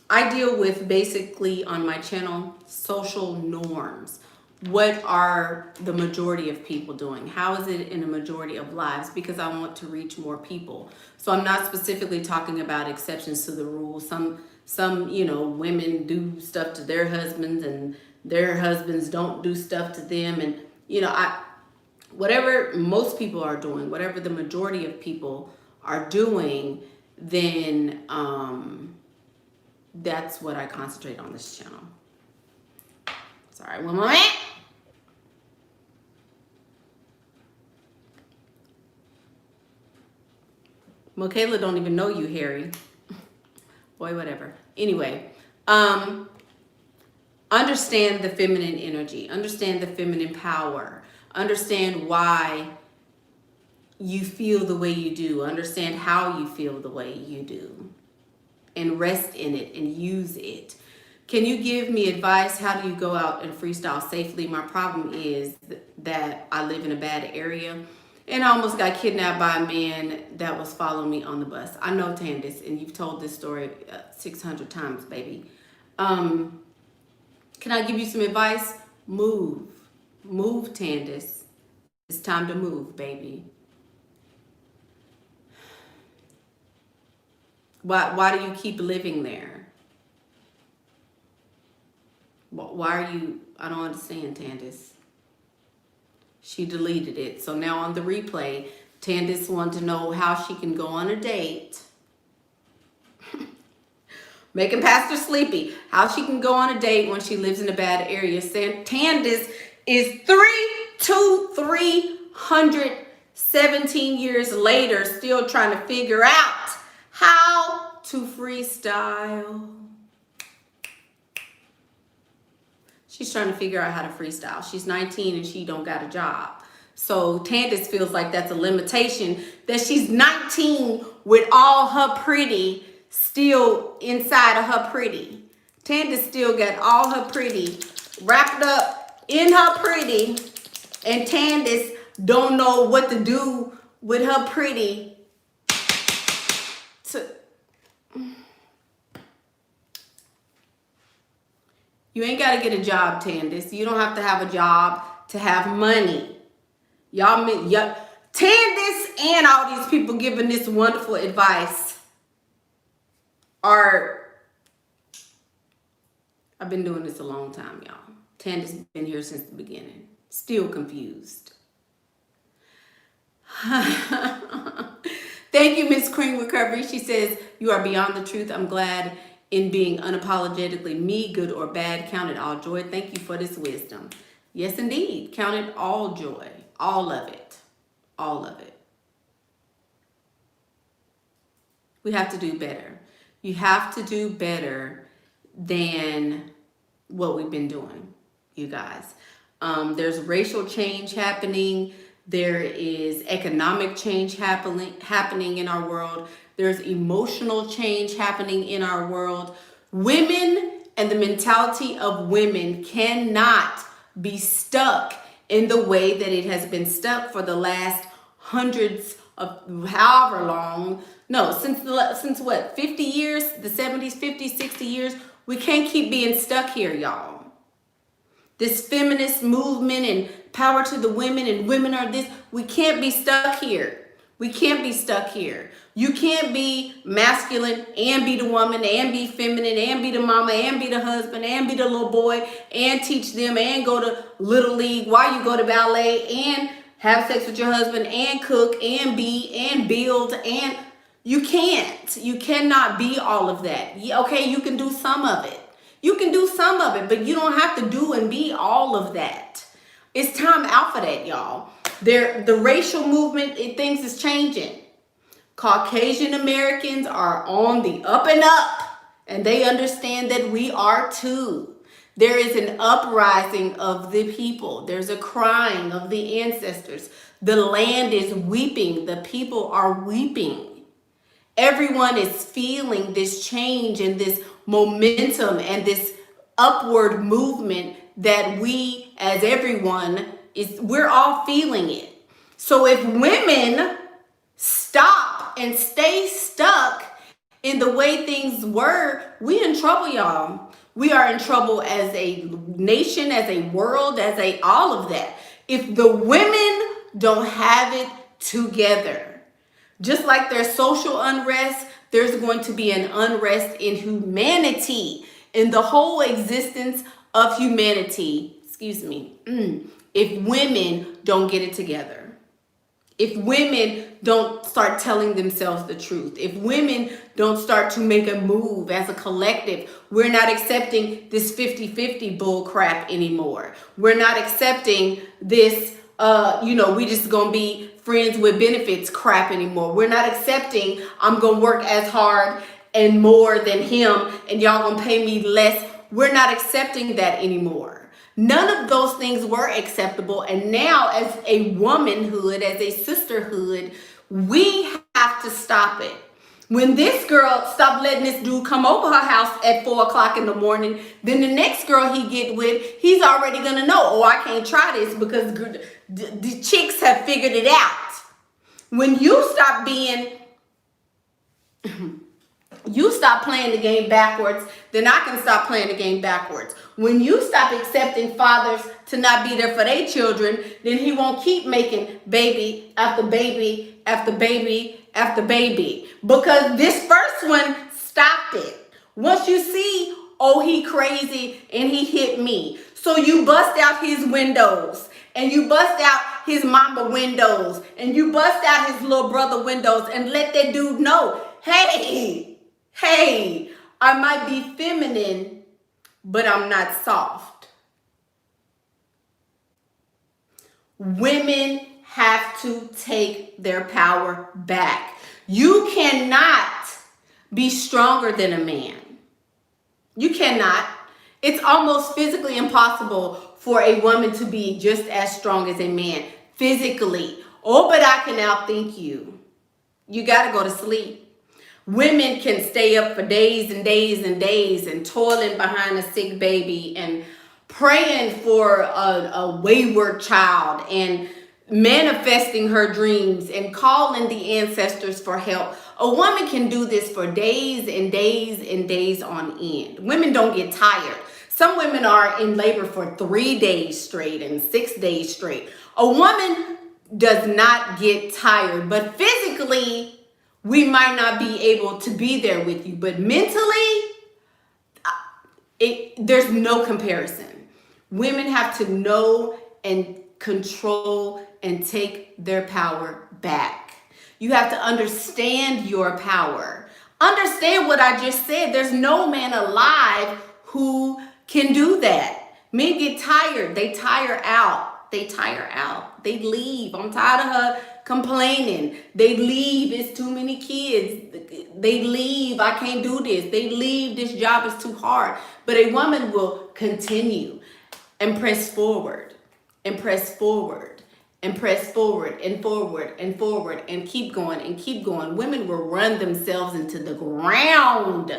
I deal with basically on my channel social norms. What are the majority of people doing? How is it in a majority of lives? Because I want to reach more people. So I'm not specifically talking about exceptions to the rule. Some women do stuff to their husbands and their husbands don't do stuff to them. And, whatever most people are doing, whatever the majority of people are doing, then that's what I concentrate on this channel. Sorry, one moment. Michaela don't even know you, Harry. Boy, whatever. Anyway, understand the feminine energy. Understand the feminine power. Understand why you feel the way you do. Understand how you feel the way you do. And rest in it and use it. Can you give me advice? How do you go out and freestyle safely? My problem is that I live in a bad area and I almost got kidnapped by a man that was following me on the bus. I know, Tandis, and you've told this story 600 times, baby. Can I give you some advice? Move. Move, Tandis. It's time to move, baby. Why do you keep living there? Why are you, I don't understand, Tandis. She deleted it. So now on the replay, Tandis wanted to know how she can go on a date. Making Pastor sleepy. How she can go on a date when she lives in a bad area. Tandis is 317 years later still trying to figure out how to freestyle. She's trying to figure out how to freestyle. She's 19 and she don't got a job. So Tandis feels like that's a limitation, that she's 19 with all her pretty still inside of her pretty. Tandis still got all her pretty wrapped up in her pretty, and Tandis don't know what to do with her pretty. You ain't got to get a job, Tandis. You don't have to have a job to have money. Tandis and all these people giving this wonderful advice I've been doing this a long time, y'all. Tandis been here since the beginning. Still confused. Thank you, Miss Cream Recovery. She says, you are beyond the truth. I'm glad in being unapologetically me, good or bad, count it all joy. Thank you for this wisdom. Yes, indeed. Count it all joy. All of it. All of it. We have to do better. You have to do better than what we've been doing, you guys. There's racial change happening. There is economic change happening in our world. There's emotional change happening in our world. Women and the mentality of women cannot be stuck in the way that it has been stuck for the last hundreds of however long. No, since what, 50 years, the 70s, 50s, 60 years. We can't keep being stuck here, y'all. This feminist movement and power to the women and women are this. We can't be stuck here. We can't be stuck here. You can't be masculine and be the woman and be feminine and be the mama and be the husband and be the little boy and teach them and go to Little League while you go to ballet and have sex with your husband and cook and be and build, and you can't. You cannot be all of that. Okay, you can do some of it. You can do some of it, but you don't have to do and be all of that. It's time out for that, y'all. The racial movement, things is changing. Caucasian Americans are on the up and up, and they understand that we are too. There is an uprising of the people. There's a crying of the ancestors. The land is weeping. The people are weeping. Everyone is feeling this change and this momentum and this upward movement that we, as everyone, we're all feeling it. So if women stop and stay stuck in the way things were, we in trouble, y'all. We are in trouble as a nation, as a world, as all of that. If the women don't have it together, just like there's social unrest, there's going to be an unrest in humanity, in the whole existence of humanity. Excuse me. If women don't get it together. If women don't start telling themselves the truth, if women don't start to make a move as a collective, we're not accepting this 50-50 bull crap anymore. We're not accepting this, we just gonna be friends with benefits crap anymore. We're not accepting I'm gonna work as hard and more than him and y'all gonna pay me less. We're not accepting that anymore. None of those things were acceptable. And now as a womanhood, as a sisterhood, we have to stop it. When this girl stopped letting this dude come over her house at 4 o'clock in the morning, then the next girl he get with, he's already going to know, oh, I can't try this because the chicks have figured it out. When you stop being, you stop playing the game backwards, then I can stop playing the game backwards. When you stop accepting fathers to not be there for their children, then he won't keep making baby after baby after baby after baby. Because this first one stopped it. Once you see, oh, he crazy and he hit me. So you bust out his windows, and you bust out his mama windows, and you bust out his little brother windows, and let that dude know, hey, I might be feminine, but I'm not soft. Women have to take their power back. You cannot be stronger than a man. You cannot. It's almost physically impossible for a woman to be just as strong as a man physically. Oh, but I can outthink you. You got to go to sleep. Women can stay up for days and days and days and toiling behind a sick baby and praying for a wayward child and manifesting her dreams and calling the ancestors for help. A woman can do this for days and days and days on end. Women don't get tired. Some women are in labor for 3 days straight and 6 days straight. A woman does not get tired, but physically, we might not be able to be there with you, but mentally, there's no comparison. Women have to know and control and take their power back. You have to understand your power. Understand what I just said. There's no man alive who can do that. Men get tired. They tire out. They tire out. They leave. I'm tired of her complaining. They leave. It's too many kids. They leave. I can't do this. They leave. This job is too hard. But a woman will continue and press forward and press forward and press forward and forward and forward and keep going and keep going. Women will run themselves into the ground.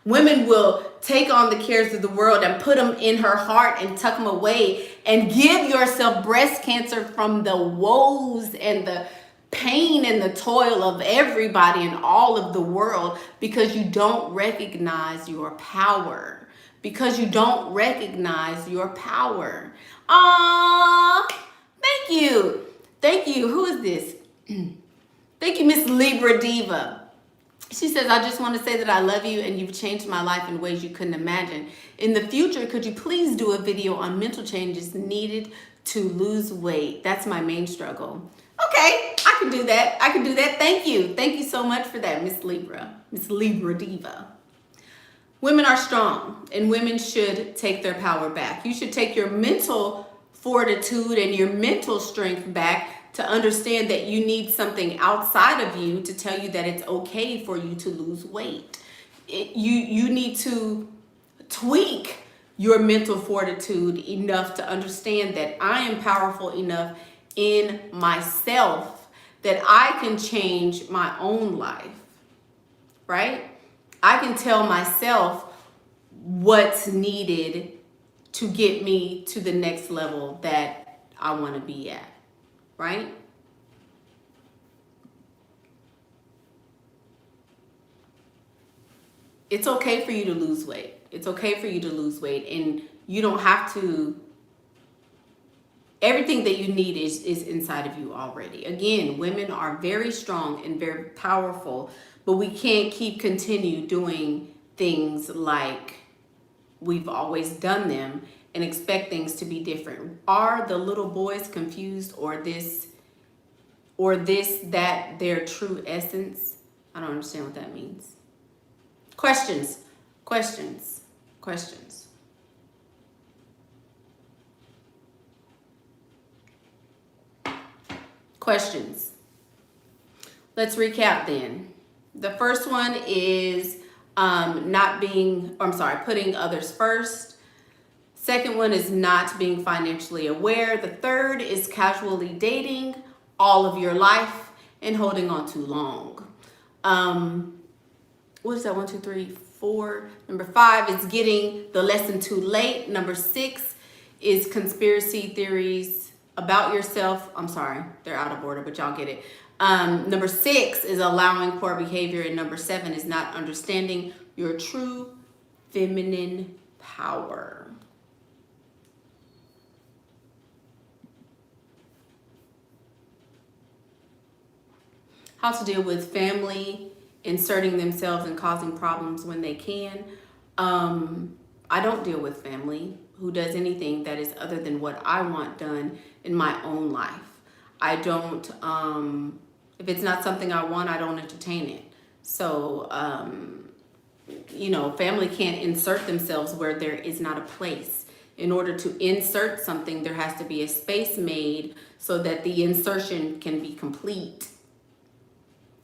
Women will take on the cares of the world and put them in her heart and tuck them away and give yourself breast cancer from the woes and the pain and the toil of everybody in all of the world because you don't recognize your power. Because you don't recognize your power. Aww, thank you. Thank you. Who is this? Thank you, Miss Libra Diva. She says, I just want to say that I love you and you've changed my life in ways you couldn't imagine. In the future, could you please do a video on mental changes needed to lose weight? That's my main struggle. Okay, I can do that. I can do that. Thank you. Thank you so much for that, Miss Libra Diva. Women are strong and women should take their power back. You should take your mental fortitude and your mental strength back to understand that you need something outside of you to tell you that it's okay for you to lose weight. You need to tweak your mental fortitude enough to understand that I am powerful enough in myself that I can change my own life, right? I can tell myself what's needed to get me to the next level that I want to be at. Right? It's okay for you to lose weight. It's okay for you to lose weight. And you don't have to, everything that you need is inside of you already. Again, women are very strong and very powerful, but we can't continue doing things like we've always done them and expect things to be different. Are the little boys confused or that their true essence? I don't understand what that means. Questions. Questions. Questions. Questions. Let's recap then. The first one is putting others first. Second one is not being financially aware. The third is casually dating all of your life and holding on too long. What is that? 1, 2, 3, 4. Number 5 is getting the lesson too late. Number 6 is conspiracy theories about yourself. I'm sorry, they're out of order, but y'all get it. Number 6 is allowing poor behavior. And number 7 is not understanding your true feminine power. How to deal with family inserting themselves and causing problems when they can. I don't deal with family who does anything that is other than what I want done in my own life. I don't, if it's not something I want, I don't entertain it. So, you know, family can't insert themselves where there is not a place. In order to insert something, there has to be a space made so that the insertion can be complete.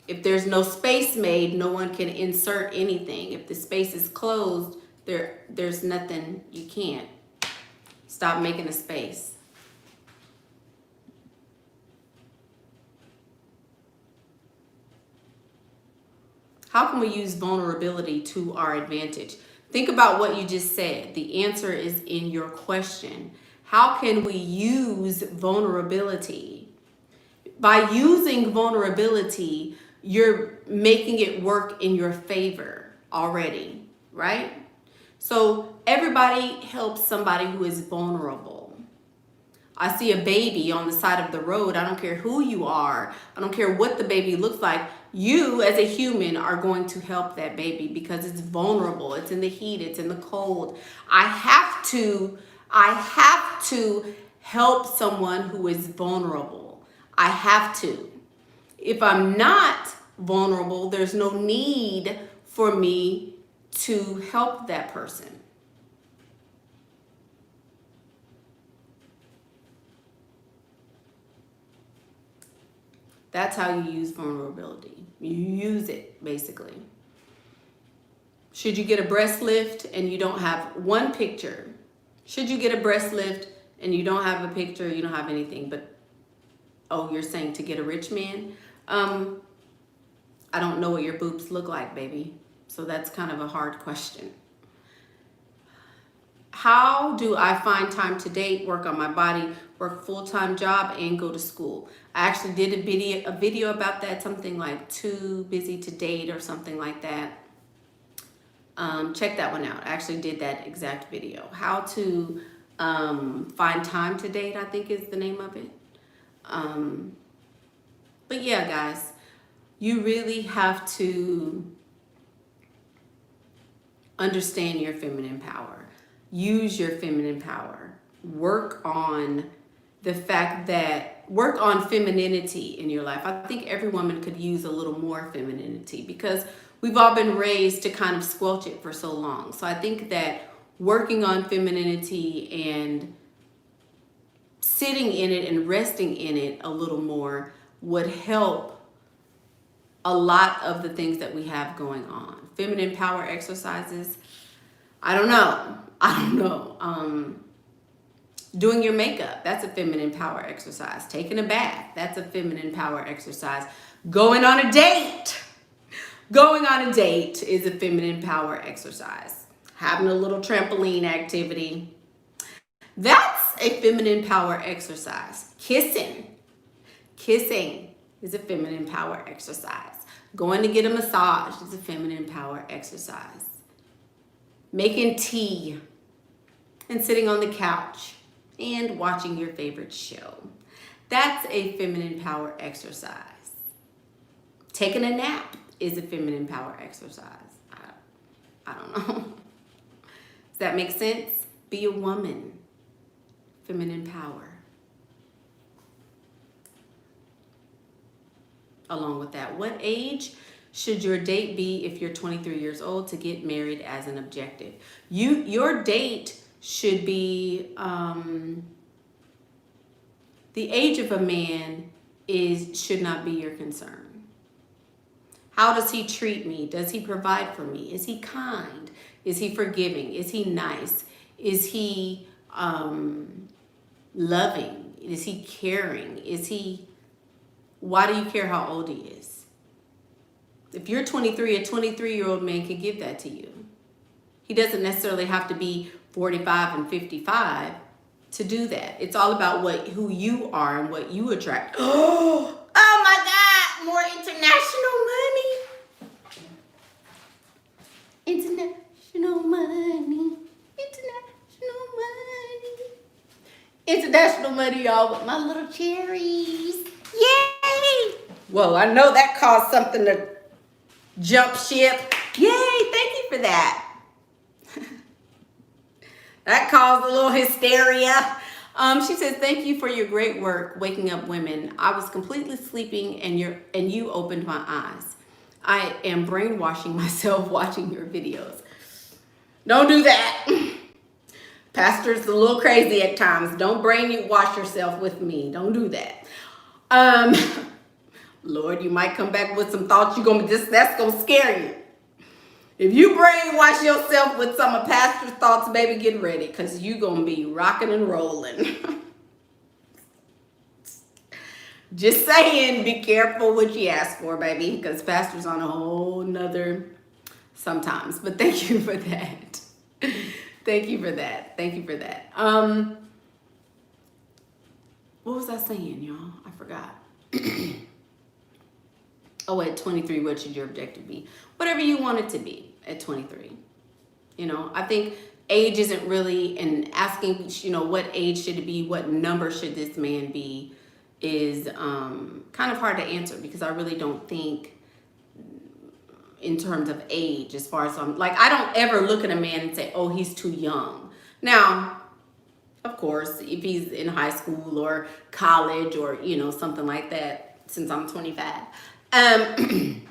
If there's no space made, no one can insert anything. If the space is closed, there's nothing, you can't. Stop making a space. How can we use vulnerability to our advantage? Think about what you just said. The answer is in your question. How can we use vulnerability? By using vulnerability, you're making it work in your favor already, right? So everybody helps somebody who is vulnerable. I see a baby on the side of the road. I don't care who you are. I don't care what the baby looks like. You as a human are going to help that baby because it's vulnerable. It's in the heat. It's in the cold. I have to help someone who is vulnerable. I have to. If I'm not vulnerable, there's no need for me to help that person. That's how you use vulnerability. You use it, basically. Should you get a breast lift and you don't have one picture? Should you get a breast lift and you don't have a picture, you don't have anything, but, oh, you're saying to get a rich man? I don't know what your boobs look like, baby. So that's kind of a hard question. How do I find time to date, work on my body, work full-time job, and go to school? I actually did a video about that, something like too busy to date or something like that. Check that one out. I actually did that exact video. How to find time to date, I think is the name of it. But yeah, guys, you really have to understand your feminine power. Use your feminine power. Work on the fact that, work on femininity in your life. I think every woman could use a little more femininity because we've all been raised to kind of squelch it for so long. So I think that working on femininity and sitting in it and resting in it a little more would help a lot of the things that we have going on. Feminine power exercises, I don't know. Doing your makeup, that's a feminine power exercise. Taking a bath, that's a feminine power exercise. Going on a date is a feminine power exercise. Having a little trampoline activity, that's a feminine power exercise. Kissing is a feminine power exercise. Going to get a massage is a feminine power exercise. Making tea and sitting on the couch and watching your favorite show, that's a feminine power exercise. Taking a nap is a feminine power exercise. I don't know. Does that make sense? Be a woman. Feminine power. Along with that, what age should your date be if you're 23 years old to get married as an objective? Your date should be, the age of a man should not be your concern. How does he treat me? Does he provide for me? Is he kind? Is he forgiving? Is he nice? Is he loving? Is he caring? Why do you care how old he is? If you're 23, a 23-year-old man can give that to you. He doesn't necessarily have to be 45 and 55 to do that. It's all about who you are and what you attract. Oh my God! more international money. International money. International money. International money, y'all, with my little cherries. Yay! Whoa, I know that caused something to jump ship. Yay, thank you for that. That caused a little hysteria. She says, thank you for your great work waking up women. I was completely sleeping and you opened my eyes. I am brainwashing myself watching your videos. Don't do that. Pastor's a little crazy at times. Don't brainwash yourself with me. Don't do that. Lord, you might come back with some thoughts that's gonna scare you. If you brainwash yourself with some of Pastor's thoughts, baby, get ready, because you're going to be rocking and rolling. Just saying, be careful what you ask for, baby, because Pastor's on a whole nother sometimes. But thank you for that. Thank you for that. Thank you for that. What was I saying, y'all? I forgot. Oh, at 23, what should your objective be? Whatever you want it to be at 23. You know, I think age isn't really, and asking, you know, what age should it be, what number should this man be, is kind of hard to answer, because I really don't think in terms of age, as far as like, I don't ever look at a man and say, oh, he's too young. Now, of course, if he's in high school or college or, you know, something like that, since I'm 25, if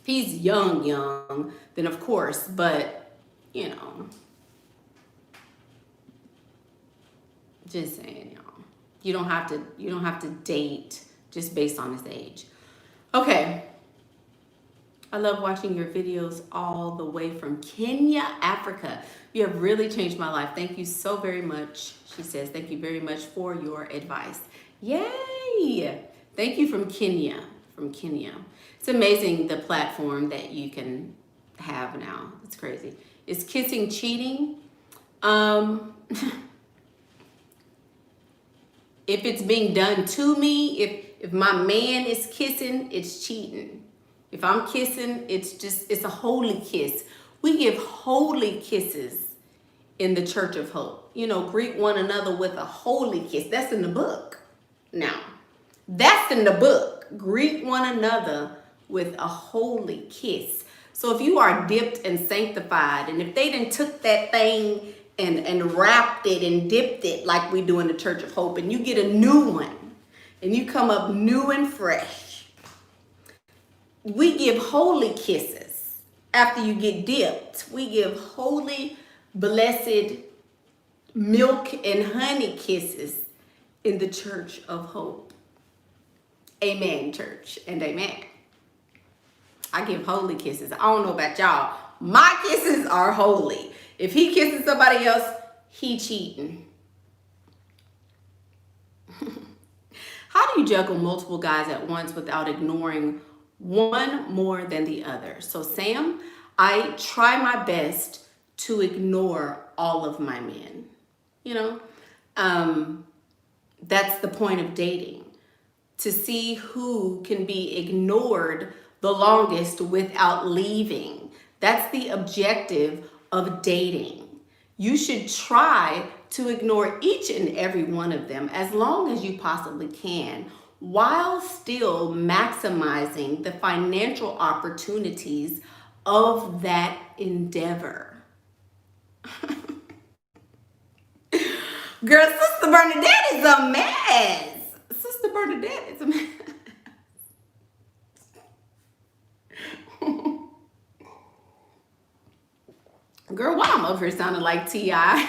he's young, then of course, but, you know, just saying, y'all, you don't have to date just based on his age. Okay. I love watching your videos all the way from Kenya, Africa. You have really changed my life. Thank you so very much. She says, thank you very much for your advice. Yay! Thank you from Kenya. It's amazing the platform that you can have now. It's crazy. Is kissing cheating? If it's being done to me, if my man is kissing, it's cheating. If I'm kissing, it's a holy kiss. We give holy kisses in the Church of Hope. You know, greet one another with a holy kiss. That's in the book. Now, that's in the book. Greet one another with a holy kiss. So if you are dipped and sanctified, and if they done took that thing and wrapped it and dipped it like we do in the Church of Hope, and you get a new one, and you come up new and fresh, we give holy kisses after you get dipped. We give holy, blessed milk and honey kisses in the Church of Hope. Amen, church, and amen. I give holy kisses. I don't know about y'all. My kisses are holy. If he kisses somebody else, he cheating. How do you juggle multiple guys at once without ignoring one more than the other? So Sam, I try my best to ignore all of my men. You know, that's the point of dating. To see who can be ignored the longest without leaving. That's the objective of dating. You should try to ignore each and every one of them as long as you possibly can, while still maximizing the financial opportunities of that endeavor. Girl, Sister Bernadette is a mess. Sister Bernadette is a mess. Girl, why I'm up here sounding like T.I.?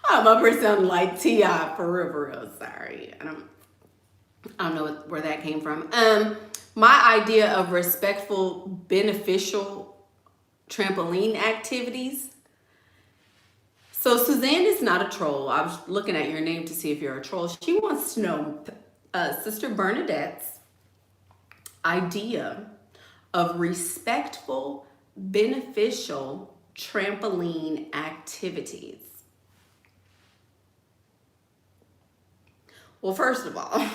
I'm up here sounding like T.I. for real. Sorry. I don't know where that came from. My idea of respectful, beneficial trampoline activities. So Suzanne is not a troll. I was looking at your name to see if you're a troll. She wants to know Sister Bernadette's idea of respectful, beneficial trampoline activities. Well, first of all,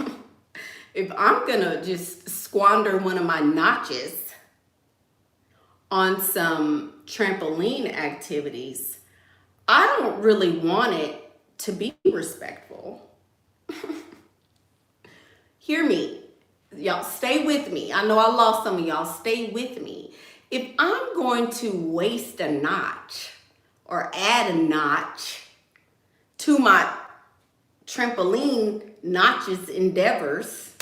if I'm gonna just squander one of my notches on some trampoline activities, I don't really want it to be respectful. Hear me. Y'all, stay with me. I know I lost some of y'all. Stay with me. If I'm going to waste a notch or add a notch to my trampoline notches endeavors,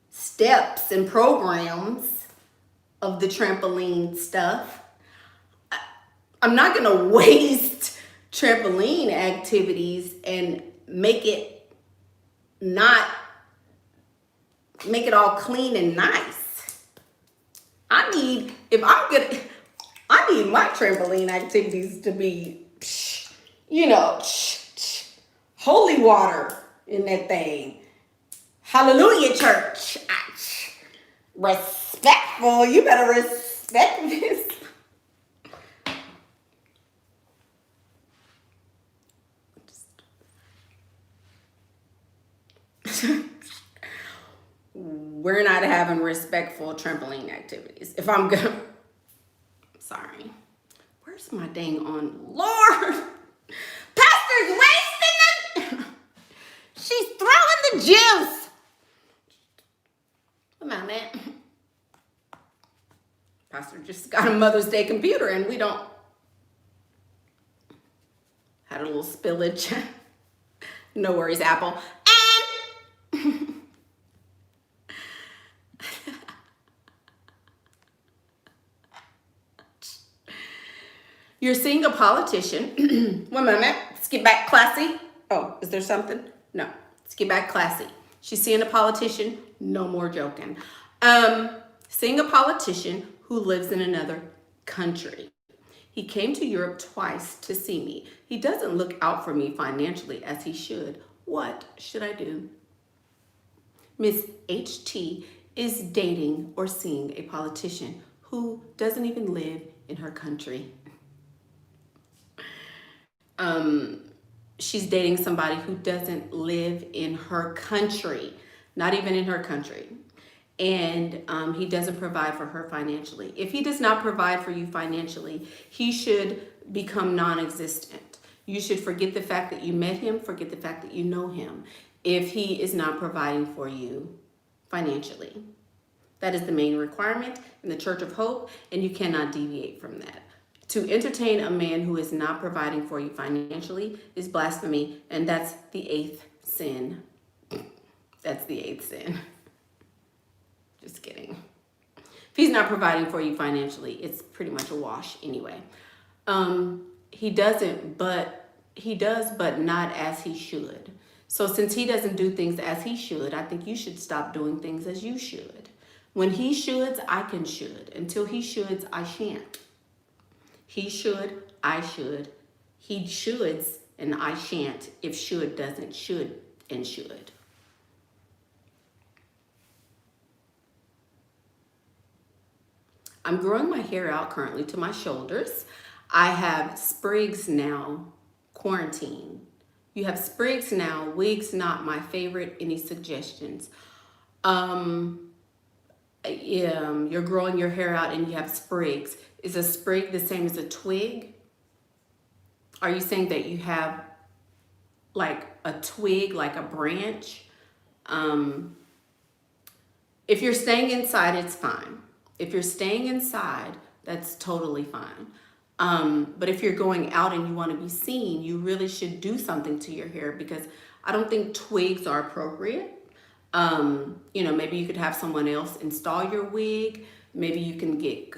steps and programs of the trampoline stuff, I'm not going to waste trampoline activities and make it all clean and nice. I need my trampoline activities to be, holy water in that thing. Hallelujah, church. Respectful. You better respect this. We're not having respectful trampoline activities. If I'm gonna, sorry. Where's my dang on? Lord! Pastor's wasting it! She's throwing the juice! Come on, man. Pastor just got a Mother's Day computer and we don't. Had a little spillage. No worries, Apple. And you're seeing a politician. 1 minute. Let's get back classy. Oh, is there something? No. Let's get back classy. She's seeing a politician. No more joking. Seeing a politician who lives in another country. He came to Europe twice to see me. He doesn't look out for me financially as he should. What should I do? Miss HT is dating or seeing a politician who doesn't even live in her country. She's dating somebody who doesn't live in her country, not even in her country. And he doesn't provide for her financially. If he does not provide for you financially, he should become non-existent. You should forget the fact that you met him, forget the fact that you know him, if he is not providing for you financially. That is the main requirement in the Church of Hope, and you cannot deviate from that. To entertain a man who is not providing for you financially is blasphemy, and that's the 8th sin. That's the 8th sin. Just kidding. If he's not providing for you financially, it's pretty much a wash anyway. He does, but not as he should. So since he doesn't do things as he should, I think you should stop doing things as you should. When he shoulds, I can should. Until he shoulds, I shan't. He should, I should. He shoulds, and I shan't. If should doesn't, should and should. I'm growing my hair out currently to my shoulders. I have sprigs now, quarantine. You have sprigs now, wigs not my favorite. Any suggestions? You're growing your hair out and you have sprigs. Is a sprig the same as a twig? Are you saying that you have like a twig, like a branch? If you're staying inside, it's fine. If you're staying inside, that's totally fine. But if you're going out and you want to be seen, you really should do something to your hair, because I don't think twigs are appropriate. Maybe you could have someone else install your wig. Maybe you can get,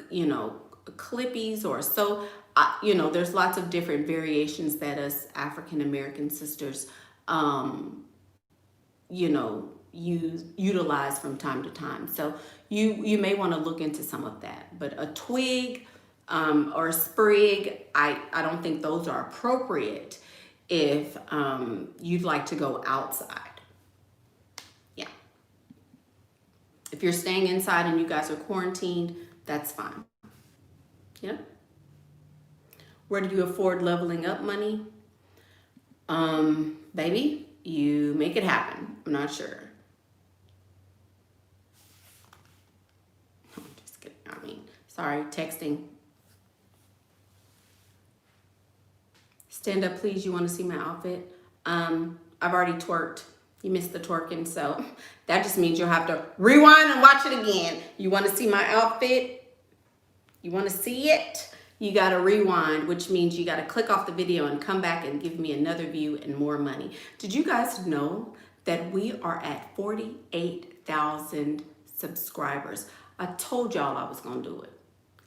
clippies or so. There's lots of different variations that us African American sisters, utilize from time to time. So you may want to look into some of that. But a twig or a sprig, I don't think those are appropriate if you'd like to go outside. Yeah. If you're staying inside and you guys are quarantined, that's fine. Yeah. Where do you afford leveling up money? Baby, you make it happen. I'm not sure. Sorry, texting. Stand up, please. You want to see my outfit? I've already twerked. You missed the twerking, so that just means you'll have to rewind and watch it again. You want to see my outfit? You want to see it? You got to rewind, which means you got to click off the video and come back and give me another view and more money. Did you guys know that we are at 48,000 subscribers? I told y'all I was going to do it.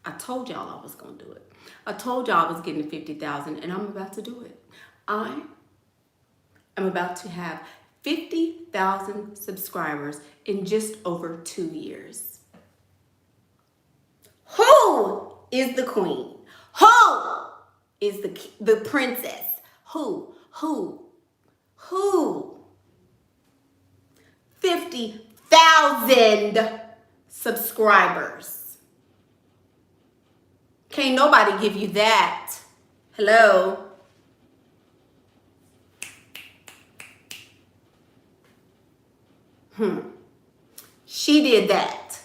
I told y'all I was going to do it. I told y'all I was getting to 50,000, and I'm about to do it. I am about to have 50,000 subscribers in just over 2 years. Who is the queen? Who is the princess? Who? 50,000 subscribers. Can't nobody give you that. Hello? She did that.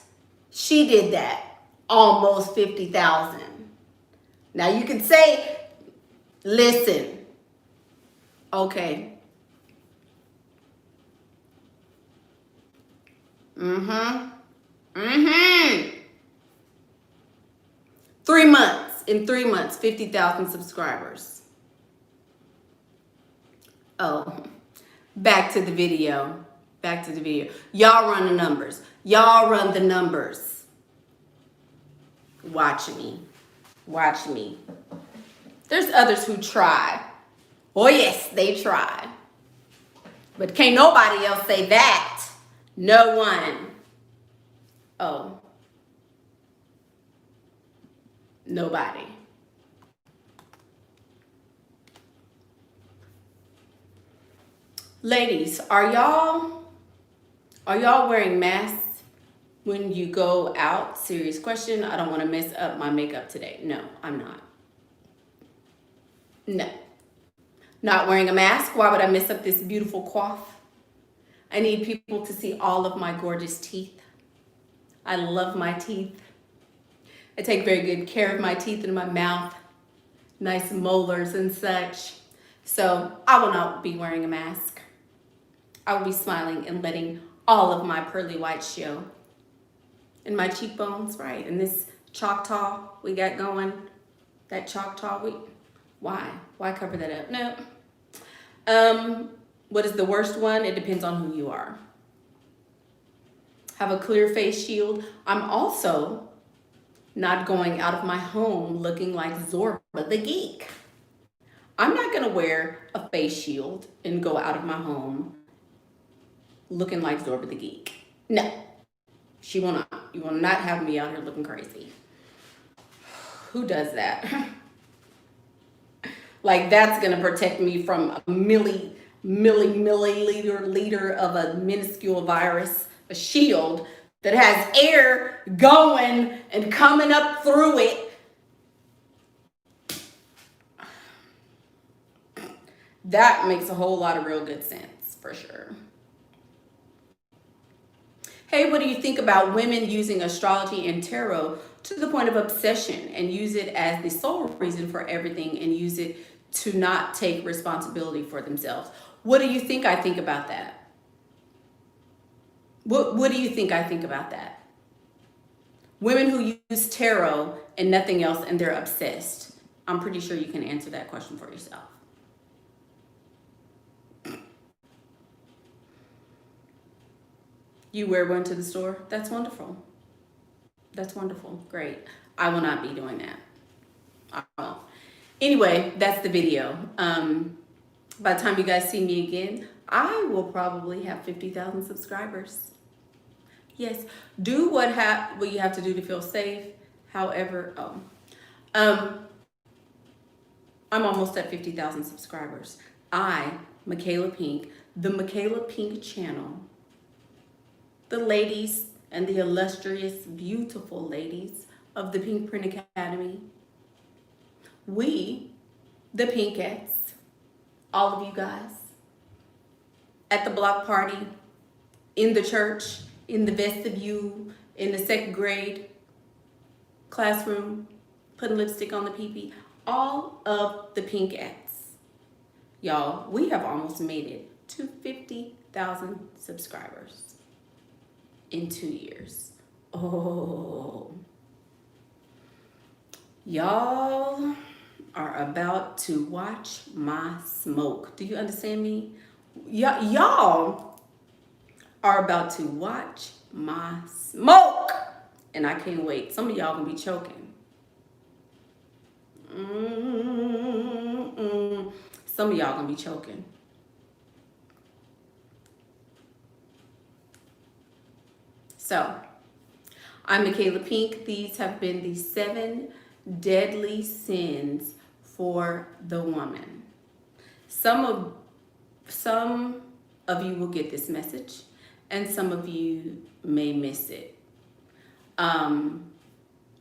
She did that. Almost 50,000. Now you can say, listen. Okay. 3 months. In 3 months, 50,000 subscribers. Oh, back to the video. Back to the video. Y'all run the numbers. Y'all run the numbers. Watch me. Watch me. There's others who try. Oh yes, they try. But can't nobody else say that. No one. Oh. Nobody. Ladies, are y'all wearing masks when you go out? Serious question. I don't want to mess up my makeup today. No, I'm not. No. Not wearing a mask. Why would I mess up this beautiful coif? I need people to see all of my gorgeous teeth. I love my teeth. I take very good care of my teeth and my mouth. Nice molars and such. So I will not be wearing a mask. I will be smiling and letting all of my pearly whites show. And my cheekbones, right? And this Choctaw we got going. That Choctaw, why? Why cover that up? No. What is the worst one? It depends on who you are. Have a clear face shield. I'm also not going out of my home looking like Zorba the Geek. I'm not going to wear a face shield and go out of my home looking like Zorba the Geek. No, she will not. You will not have me out here looking crazy. Who does that? Like that's going to protect me from a milliliter of a minuscule virus, a shield that has air going and coming up through it. That makes a whole lot of real good sense, for sure. Hey, what do you think about women using astrology and tarot to the point of obsession and use it as the sole reason for everything and use it to not take responsibility for themselves? What do you think I think about that? What do you think I think about that? Women who use tarot and nothing else and they're obsessed. I'm pretty sure you can answer that question for yourself. You wear one to the store? That's wonderful. That's wonderful. Great. I will not be doing that. I won't. Anyway, that's the video. By the time you guys see me again, I will probably have 50,000 subscribers. Yes. Do what you have to do to feel safe. However, I'm almost at 50,000 subscribers. Michaela Pink, the Michaela Pink channel, the ladies and the illustrious, beautiful ladies of the PinkPrint Academy, we, the Pinkettes, all of you guys, at the block party, in the church, in the vestibule, in the second grade, classroom, putting lipstick on the PP, all of the Pinkettes. Y'all, we have almost made it to 50,000 subscribers in 2 years. Oh, y'all are about to watch my smoke. Do you understand me? Y'all are about to watch my smoke. And I can't wait. Some of y'all gonna be choking. Some of y'all gonna be choking. So, I'm Michaela Pink. These have been the 7 deadly sins for the woman. Some of you will get this message, and some of you may miss it.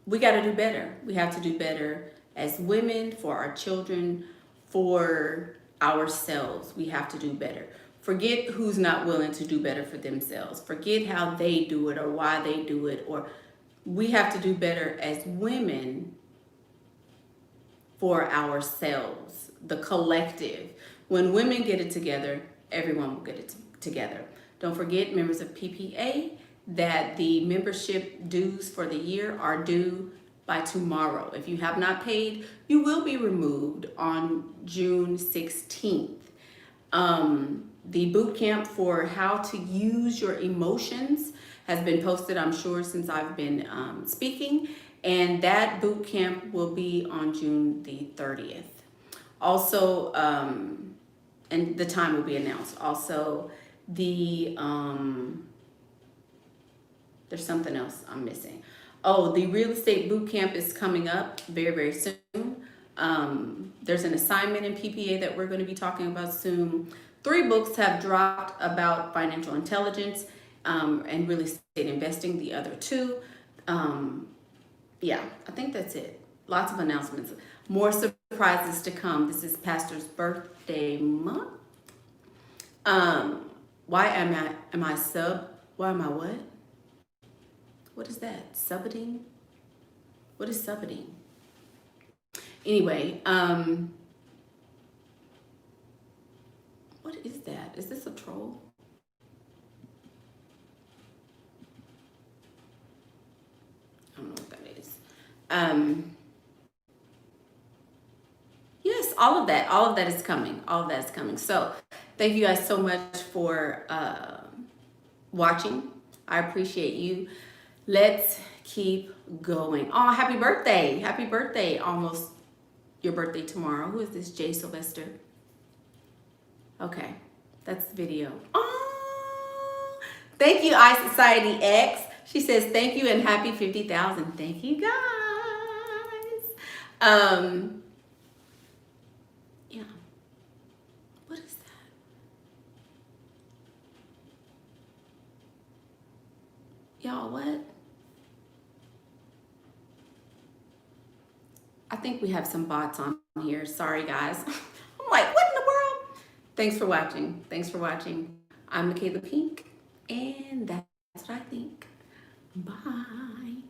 We got to do better. We have to do better as women, for our children, for ourselves. We have to do better. Forget who's not willing to do better for themselves. Forget how they do it or why they do it. Or we have to do better as women for ourselves, the collective. When women get it together, everyone will get it together. Don't forget, members of PPA, that the membership dues for the year are due by tomorrow. If you have not paid, you will be removed on June 16th. The boot camp for how to use your emotions has been posted, I'm sure, since I've been speaking, and that boot camp will be on June the 30th. Also, and the time will be announced. Also, the there's something else I'm missing. Oh, the real estate boot camp is coming up very, very soon. There's an assignment in PPA that we're going to be talking about soon. 3 books have dropped about financial intelligence and real estate investing. The other 2, yeah, I think that's it. Lots of announcements. More surprises to come. This is Pastor's birthday month. Why am I what? What is that? Subbiting? What is subbiting? Anyway, what is that? Is this a troll? I don't know what that is. Yes, all of that is coming. All of that is coming. So thank you guys so much for watching. I appreciate you. Let's keep going. Oh, happy birthday. Happy birthday. Almost your birthday tomorrow. Who is this? Jay Sylvester. Okay, that's the video. Oh, thank you, iSociety X. She says, thank you and happy 50,000. Thank you, guys. Yeah. What is that? Y'all, what? I think we have some bots on here. Sorry, guys. I'm like, what in the world? Thanks for watching. Thanks for watching. I'm Michaela Pink, and that's what I think. Bye.